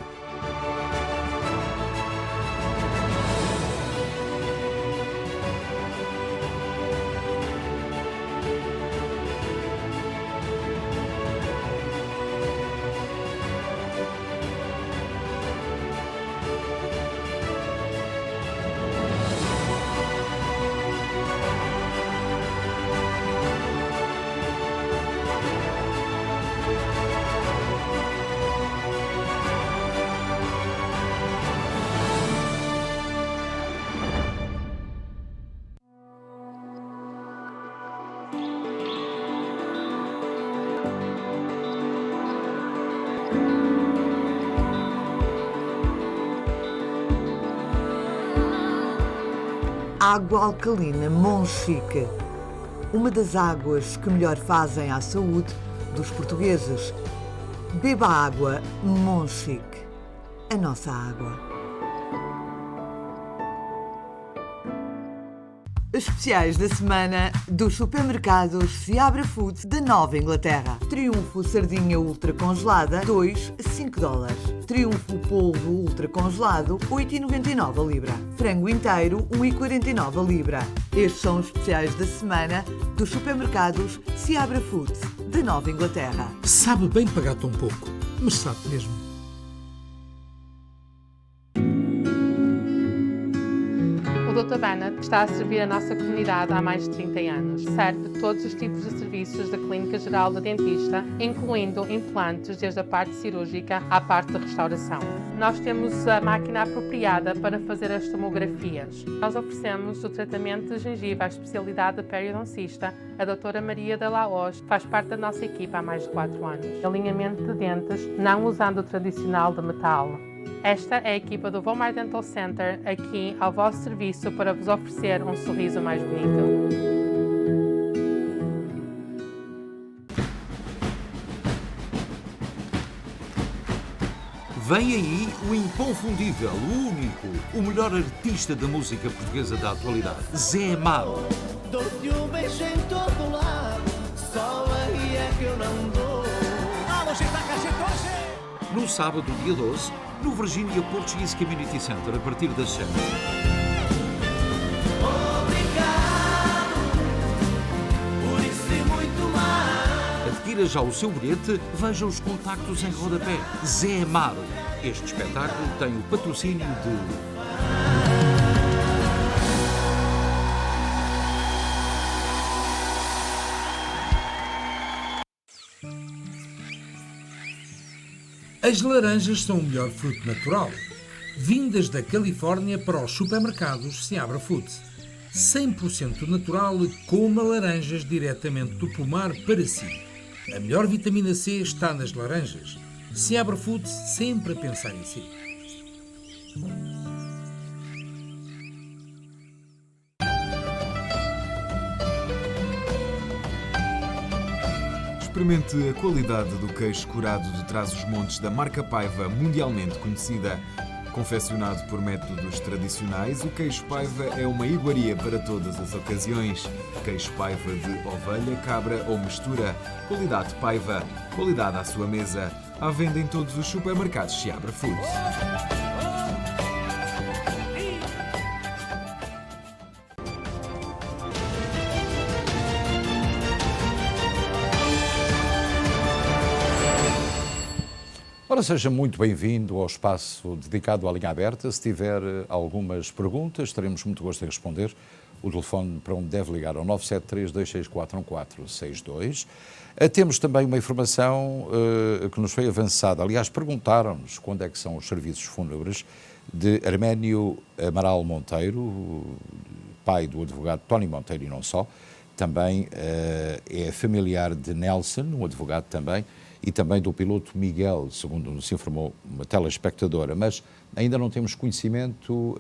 Água alcalina Monchique, uma das águas que melhor fazem à saúde dos portugueses. Beba água Monchique, a nossa água. Especiais da semana dos supermercados Seabra Foods da Nova Inglaterra. Triunfo sardinha ultra congelada, 2 a 5 dólares. Triunfo polvo ultra congelado, 8,99 a libra. Frango inteiro, 1,49 a libra. Estes são os especiais da semana dos supermercados Seabra Foods da Nova Inglaterra. Sabe bem pagar tão pouco, mas sabe mesmo. O Dr. Bennett está a servir a nossa comunidade há mais de 30 anos. Serve todos os tipos de serviços da Clínica Geral da Dentista, incluindo implantes desde a parte cirúrgica à parte de restauração. Nós temos a máquina apropriada para fazer as tomografias. Nós oferecemos o tratamento de gengiva à especialidade da periodoncista. A doutora Maria de Laos faz parte da nossa equipa há mais de 4 anos. Alinhamento de dentes, não usando o tradicional de metal. Esta é a equipa do Vomar Dental Center, aqui ao vosso serviço para vos oferecer um sorriso mais bonito. Vem aí o inconfundível, o único, o melhor artista da música portuguesa da atualidade, Zé Amaro. Dou-te um beijo em todo lado, só aí é que eu não dou. No sábado, dia 12, no Virginia Portuguese Community Center, a partir das 7. Obrigado por isso e muito mais. Adquira já o seu bilhete, veja os contactos em rodapé. Zé Amaro. Este espetáculo tem o patrocínio de... As laranjas são o melhor fruto natural. Vindas da Califórnia para os supermercados Seabra Foods. 100% natural, coma laranjas diretamente do pomar para si. A melhor vitamina C está nas laranjas. Seabra Foods, sempre a pensar em si. Experimente a qualidade do queijo curado de Trás-os-Montes da marca Paiva, mundialmente conhecida. Confeccionado por métodos tradicionais, o queijo Paiva é uma iguaria para todas as ocasiões. Queijo Paiva de ovelha, cabra ou mistura. Qualidade Paiva, qualidade à sua mesa. À venda em todos os supermercados Seabra Foods. Ora, seja muito bem-vindo ao espaço dedicado à linha aberta. Se tiver algumas perguntas, teremos muito gosto em responder. O telefone para onde deve ligar é o 973-264-1462. Temos também uma informação que nos foi avançada. Aliás, perguntaram-nos quando é que são os serviços fúnebres de Arménio Amaral Monteiro, pai do advogado Tony Monteiro e não só. Também é familiar de Nelson, um advogado também, e também do piloto Miguel, segundo nos informou uma telespectadora, mas ainda não temos conhecimento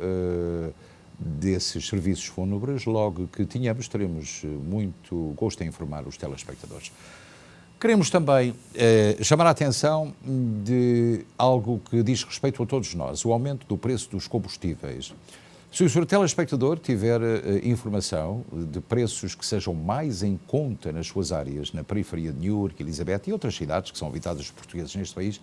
desses serviços fúnebres. Logo que tenhamos, teremos muito gosto em informar os telespectadores. Queremos também chamar a atenção de algo que diz respeito a todos nós, o aumento do preço dos combustíveis. Se o senhor telespectador tiver informação de preços que sejam mais em conta nas suas áreas, na periferia de Newark, Elizabeth e outras cidades que são habitadas por portugueses neste país,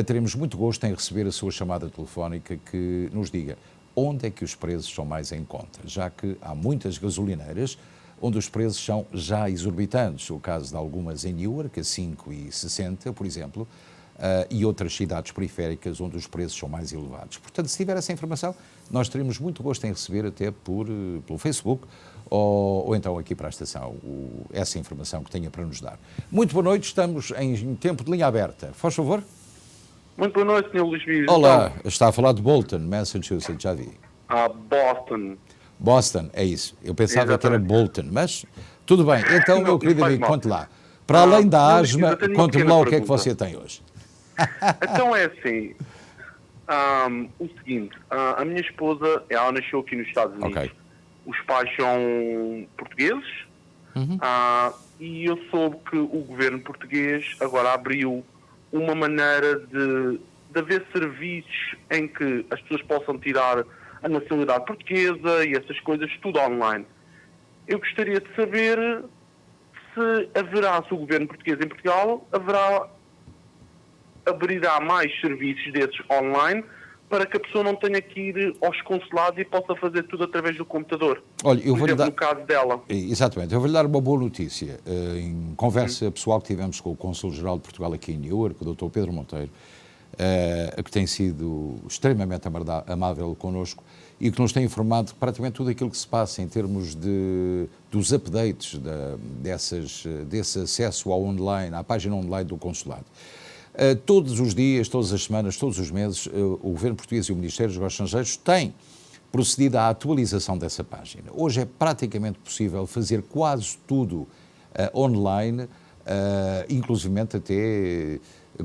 teremos muito gosto em receber a sua chamada telefónica que nos diga onde é que os preços são mais em conta, já que há muitas gasolineiras onde os preços são já exorbitantes. O caso de algumas em Newark, a 5,60, por exemplo, e outras cidades periféricas onde os preços são mais elevados. Portanto, se tiver essa informação, nós teremos muito gosto em receber até pelo Facebook ou então aqui para a estação essa informação que tenha para nos dar. Muito boa noite, estamos em tempo de linha aberta. Faz favor. Muito boa noite, Sr. Luís Vives. Olá, está a falar de Bolton, Massachusetts, já vi. Boston. Boston, é isso. Eu pensava que era Bolton, mas tudo bem. Então, meu querido amigo, conte lá. Para além da asma, conte-me lá o que é que você tem hoje. Então é assim, o seguinte, a minha esposa, ela nasceu aqui nos Estados Unidos. Okay. Os pais são portugueses, e eu soube que o governo português agora abriu uma maneira de haver serviços em que as pessoas possam tirar a nacionalidade portuguesa e essas coisas, tudo online. eu gostaria de saber se o governo português em Portugal abrirá mais serviços desses online para que a pessoa não tenha que ir aos consulados e possa fazer tudo através do computador. Olha, eu vou-lhe dar... no caso dela. Exatamente, eu vou-lhe dar uma boa notícia. Em conversa pessoal que tivemos com o Cônsul-Geral de Portugal aqui em Newark, o Dr. Pedro Monteiro, que tem sido extremamente amável connosco e que nos tem informado de praticamente tudo aquilo que se passa em termos dos updates desse acesso ao online, à página online do consulado. Todos os dias, todas as semanas, todos os meses, o Governo Português e o Ministério dos Negócios Estrangeiros têm procedido à atualização dessa página. Hoje é praticamente possível fazer quase tudo online, inclusivamente até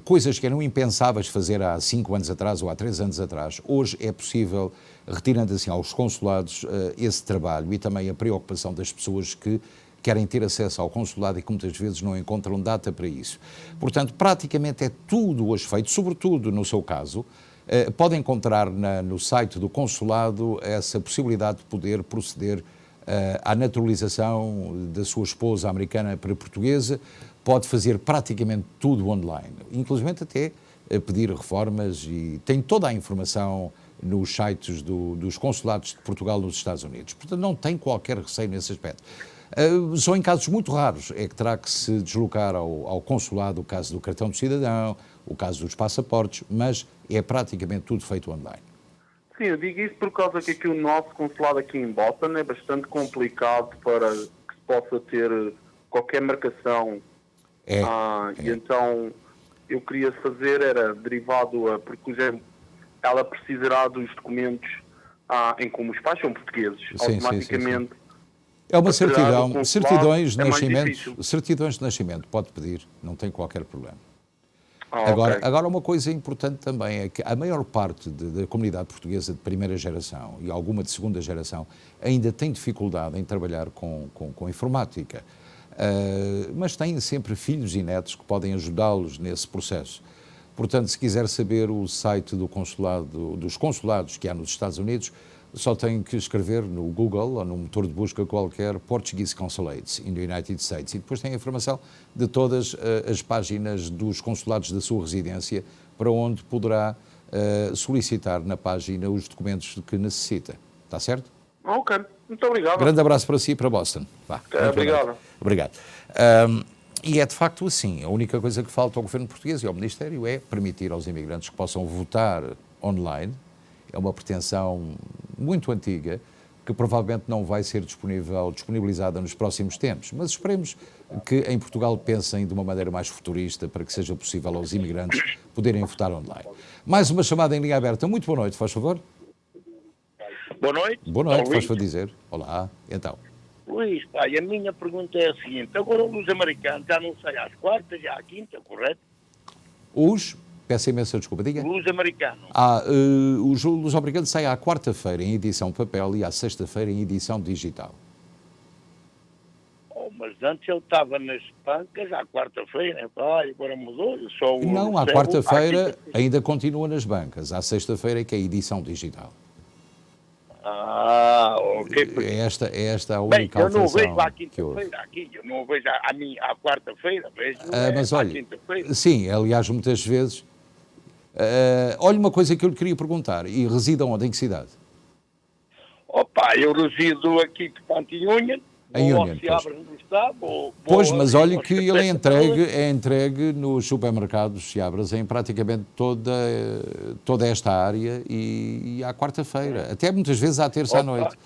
coisas que eram impensáveis fazer há 5 anos atrás ou há 3 anos atrás. Hoje é possível, retirando assim aos consulados esse trabalho e também a preocupação das pessoas que querem ter acesso ao consulado e que muitas vezes não encontram data para isso. Portanto, praticamente é tudo hoje feito, sobretudo no seu caso. Pode encontrar no site do consulado essa possibilidade de poder proceder à naturalização da sua esposa americana para portuguesa. Pode fazer praticamente tudo online, inclusive até pedir reformas, e tem toda a informação nos sites dos consulados de Portugal nos Estados Unidos. Portanto, não tem qualquer receio nesse aspecto. Só em casos muito raros é que terá que se deslocar ao consulado, o caso do cartão de cidadão, o caso dos passaportes, mas é praticamente tudo feito online. Sim, eu digo isso por causa que aqui o nosso consulado aqui em Boston é bastante complicado para que se possa ter qualquer marcação. E então eu queria fazer, era derivado a, porque, por exemplo, ela precisará dos documentos em como os pais são portugueses, automaticamente. Sim. É uma certidão, certidões de nascimento, pode pedir, não tem qualquer problema. Agora, uma coisa importante também é que a maior parte da comunidade portuguesa de primeira geração e alguma de segunda geração ainda tem dificuldade em trabalhar com informática, mas têm sempre filhos e netos que podem ajudá-los nesse processo. Portanto, se quiser saber o site dos consulados que há nos Estados Unidos, só tem que escrever no Google ou no motor de busca qualquer Portuguese Consulates in the United States e depois tem a informação de todas as páginas dos consulados da sua residência para onde poderá solicitar na página os documentos que necessita. Está certo? Ok, muito obrigado. Grande abraço para si e para Boston. Obrigado. Obrigado. E é de facto assim, a única coisa que falta ao Governo Português e ao Ministério é permitir aos imigrantes que possam votar online. É uma pretensão muito antiga, que provavelmente não vai ser disponibilizada nos próximos tempos, mas esperemos que em Portugal pensem de uma maneira mais futurista para que seja possível aos imigrantes poderem votar online. Mais uma chamada em linha aberta. Muito boa noite, faz favor. Boa noite. Boa noite, faz favor dizer. Olá, então. Luís, pai, a minha pergunta é a seguinte. Agora os americanos já não saem às quartas, já à quinta, correto? Peço imensa desculpa, diga. Luz americano. Os Luz americanos saem à quarta-feira em edição papel e à sexta-feira em edição digital. Mas antes eu estava nas bancas à quarta-feira, agora mudou. Não, à quarta-feira ainda continua nas bancas, à sexta-feira é que é a edição digital. Ok. É esta a única alteração. Eu não vejo à quinta-feira aqui, eu não vejo à quarta-feira, vejo mas à olha, quinta-feira. Sim, aliás, muitas vezes. Olha, uma coisa que eu lhe queria perguntar, e reside onde? Em que cidade? Eu resido aqui de Pantinhunha, em Union, pois, mas olha que ele é entregue nos supermercados Seabras em praticamente toda esta área e à quarta-feira, até muitas vezes à terça à noite.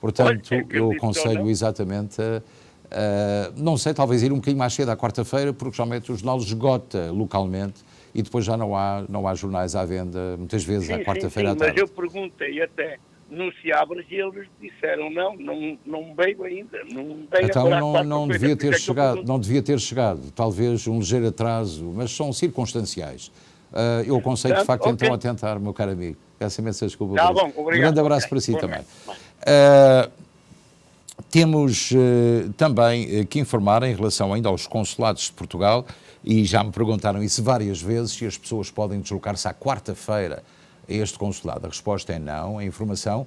Portanto, eu aconselho exatamente não sei, talvez ir um bocadinho mais cedo à quarta-feira, porque geralmente o jornal esgota localmente e depois já não há jornais à venda, muitas vezes à quarta-feira à tarde. Mas eu perguntei até no Seabras e eles disseram não veio ainda. Então não devia ter chegado, talvez um ligeiro atraso, mas são circunstanciais. Eu aconselho de facto então a tentar, meu caro amigo. Peço imensa desculpa. Tá bom, obrigado. Um grande abraço para si também. Temos também que informar em relação ainda aos consulados de Portugal, e já me perguntaram isso várias vezes, se as pessoas podem deslocar-se à quarta-feira a este consulado. A resposta é não. A informação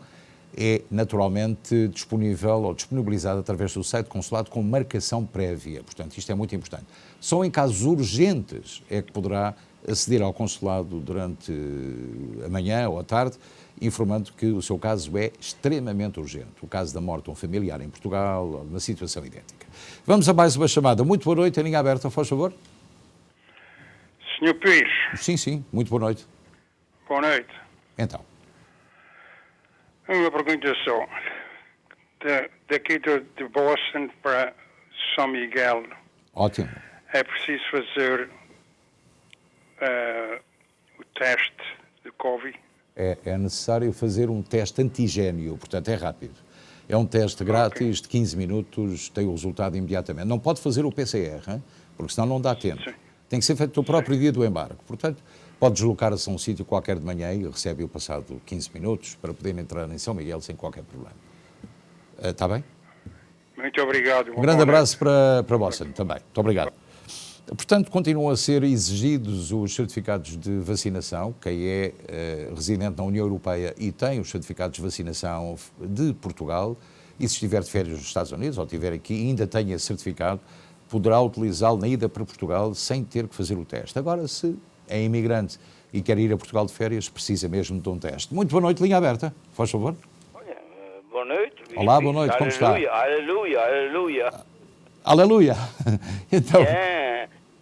é naturalmente disponível ou disponibilizado através do site do consulado com marcação prévia. Portanto, isto é muito importante. Só em casos urgentes é que poderá aceder ao consulado durante a manhã ou a tarde, informando que o seu caso é extremamente urgente. O caso da morte de um familiar em Portugal, ou uma situação idêntica. Vamos a mais uma chamada. Muito boa noite, a linha aberta, por favor. Senhor Pires. Sim, muito boa noite. Boa noite. Então. Uma pergunta só. Daqui de Boston para São Miguel. Ótimo. É preciso fazer o teste de Covid? É necessário fazer um teste antigénio, portanto é rápido. É um teste grátis de 15 minutos, tem o resultado imediatamente. Não pode fazer o PCR, hein? Porque senão não dá tempo. Sim. Tem que ser feito no próprio dia do embarque. Portanto, pode deslocar-se a um sítio qualquer de manhã e recebe-o passado 15 minutos para poder entrar em São Miguel sem qualquer problema. Está bem? Muito obrigado. Um grande abraço para Boston também. Muito obrigado. Portanto, continuam a ser exigidos os certificados de vacinação. Quem é residente na União Europeia e tem os certificados de vacinação de Portugal, e se estiver de férias nos Estados Unidos ou estiver aqui e ainda tem esse certificado, poderá utilizá-lo na ida para Portugal sem ter que fazer o teste. Agora, se é imigrante e quer ir a Portugal de férias, precisa mesmo de um teste. Muito boa noite, linha aberta. Faz favor. Olha, boa noite. Olá, boa noite, como está? Aleluia. Aleluia. Então...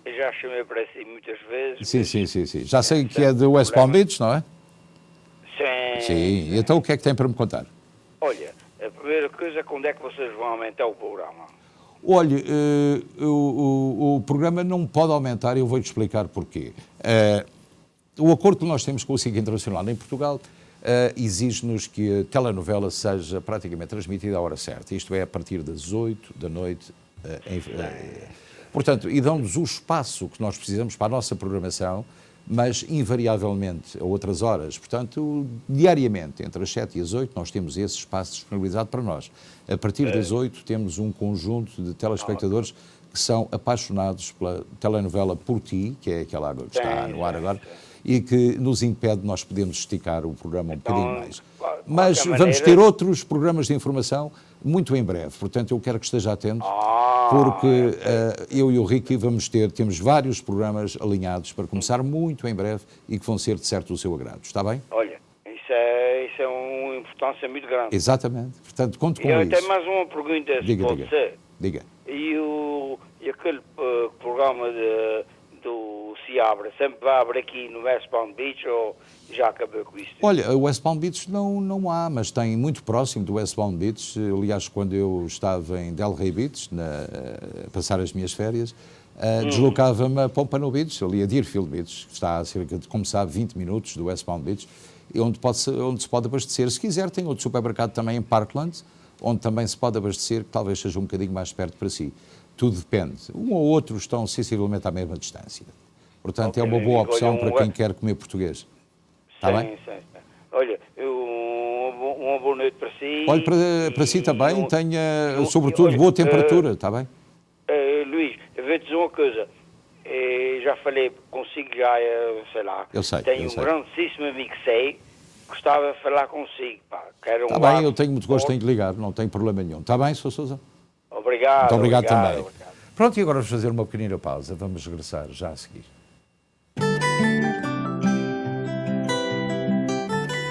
Eu já chamei para si muitas vezes. Sim. Já sei que é de West Palm Beach, não é? Sim. Então o que é que tem para me contar? Olha, a primeira coisa, quando é que vocês vão aumentar o programa? Olha, o programa não pode aumentar e eu vou-te explicar porquê. O acordo que nós temos com o SIC Internacional em Portugal exige-nos que a telenovela seja praticamente transmitida à hora certa. Isto é, a partir das 8 da noite. Portanto, e dão-nos o espaço que nós precisamos para a nossa programação, mas invariavelmente a outras horas. Portanto, diariamente, entre as 7 e as 8, nós temos esse espaço disponibilizado para nós. A partir das 8, temos um conjunto de telespectadores que são apaixonados pela telenovela Por Ti, que é aquela que está no ar agora, e que nos impede de nós podermos esticar o programa um bocadinho mais. Mas vamos ter outros programas de informação muito em breve. Portanto, eu quero que esteja atento, porque eu e o Ricky temos vários programas alinhados para começar muito em breve e que vão ser, de certo, do seu agrado. Está bem? Olha, isso é uma importância muito grande. Exatamente. Portanto, conto com isso. E eu tenho mais uma pergunta, se pode ser. Diga. E aquele programa do Seabra, sempre vai abrir aqui no West Palm Beach ou já acabou com isso? Olha, o West Palm Beach não há, mas tem muito próximo do West Palm Beach. Aliás, quando eu estava em Delray Beach, a passar as minhas férias, deslocava-me a Pompano Beach, ali a Deerfield Beach, que está a cerca de, como sabe, 20 minutos do West Palm Beach, onde se pode abastecer. Se quiser, tem outro supermercado também em Parkland, onde também se pode abastecer, que talvez seja um bocadinho mais perto para si. Tudo depende. Um ou outro estão sensivelmente à mesma distância. Portanto, é uma boa opção para quem quer comer português. Está bem? Sim. Olha, uma boa noite para si. Olha, para si também, tenha, sobretudo, boa temperatura, está bem? Luís, eu vou-te dizer uma coisa. Já falei consigo, sei lá. Eu sei. Tenho um grandíssimo amigo que sei, gostava de falar consigo. Está bem, eu tenho muito gosto em ligar, não tem problema nenhum. Está bem, Sr. Sousa? Obrigado. Muito obrigado também. Obrigado. Pronto, e agora vamos fazer uma pequenina pausa. Vamos regressar já a seguir.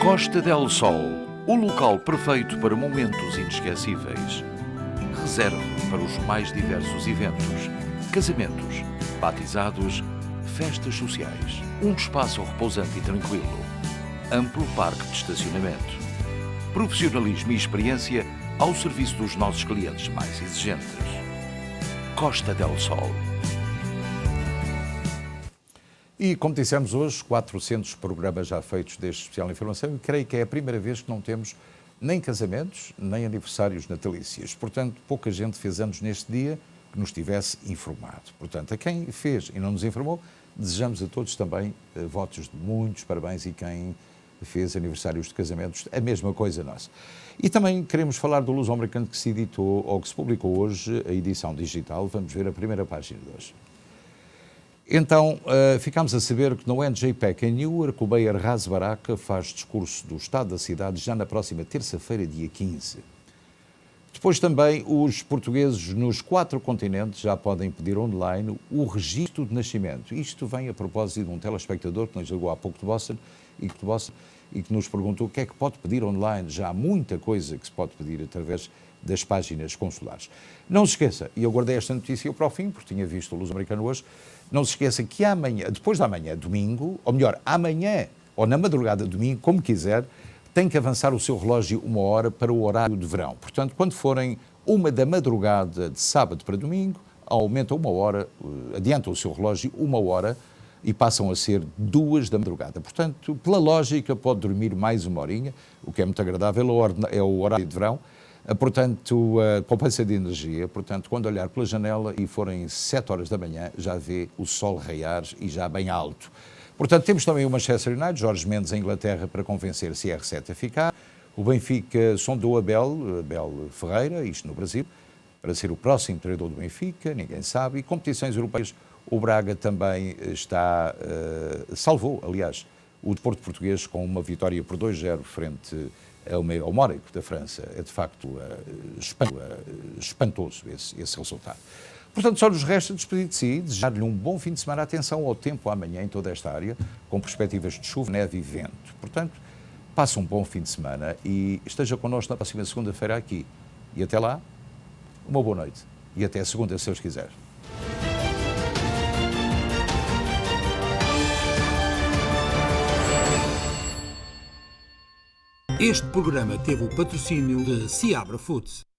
Costa del Sol, o local perfeito para momentos inesquecíveis. Reserve para os mais diversos eventos, casamentos, batizados, festas sociais. Um espaço repousante e tranquilo. Amplo parque de estacionamento. Profissionalismo e experiência ao serviço dos nossos clientes mais exigentes. Costa del Sol. E, como dissemos hoje, 400 programas já feitos deste especial de informação e creio que é a primeira vez que não temos nem casamentos, nem aniversários natalícios. Portanto, pouca gente fez anos neste dia que nos tivesse informado. Portanto, a quem fez e não nos informou, desejamos a todos também votos de muitos parabéns e quem fez aniversários de casamentos, a mesma coisa nossa. E também queremos falar do Luso-Americano que se editou, ou que se publicou hoje, a edição digital. Vamos ver a primeira página de hoje. Então, ficámos a saber que no NJPEC em Newark, o Meir Ras Baraka faz discurso do Estado da cidade já na próxima terça-feira, dia 15. Depois também os portugueses nos 4 continentes já podem pedir online o registro de nascimento. Isto vem a propósito de um telespectador que nos ligou há pouco de Boston e que nos perguntou o que é que pode pedir online. Já há muita coisa que se pode pedir através das páginas consulares. Não se esqueça, e eu guardei esta notícia para o fim, porque tinha visto o Luz Americano hoje, não se esqueça que amanhã, depois da amanhã, domingo, ou melhor, amanhã ou na madrugada de domingo, como quiser, tem que avançar o seu relógio 1 hora para o horário de verão. Portanto, quando forem 1 da madrugada de sábado para domingo, aumenta 1 hora, adianta o seu relógio 1 hora e passam a ser 2 da madrugada. Portanto, pela lógica, pode dormir mais 1 horinha, o que é muito agradável, é o horário de verão. Portanto, poupança de energia. Portanto, quando olhar pela janela e forem 7 horas da manhã, já vê o sol raiar e já bem alto. Portanto, temos também o Manchester United, Jorge Mendes, em Inglaterra, para convencer CR7 a ficar. O Benfica sondou Abel Ferreira, isto no Brasil, para ser o próximo treinador do Benfica, ninguém sabe. E competições europeias, o Braga também salvou, aliás, o Desporto português com uma vitória por 2-0 frente ao Mónaco da França. É de facto espantoso esse resultado. Portanto, só nos resta despedir de si, desejar-lhe um bom fim de semana. Atenção ao tempo amanhã em toda esta área, com perspectivas de chuva, neve e vento. Portanto, passe um bom fim de semana e esteja connosco na próxima segunda-feira aqui. E até lá, uma boa noite. E até segunda, se Deus quiser. Este programa teve o patrocínio de Seabra Foods.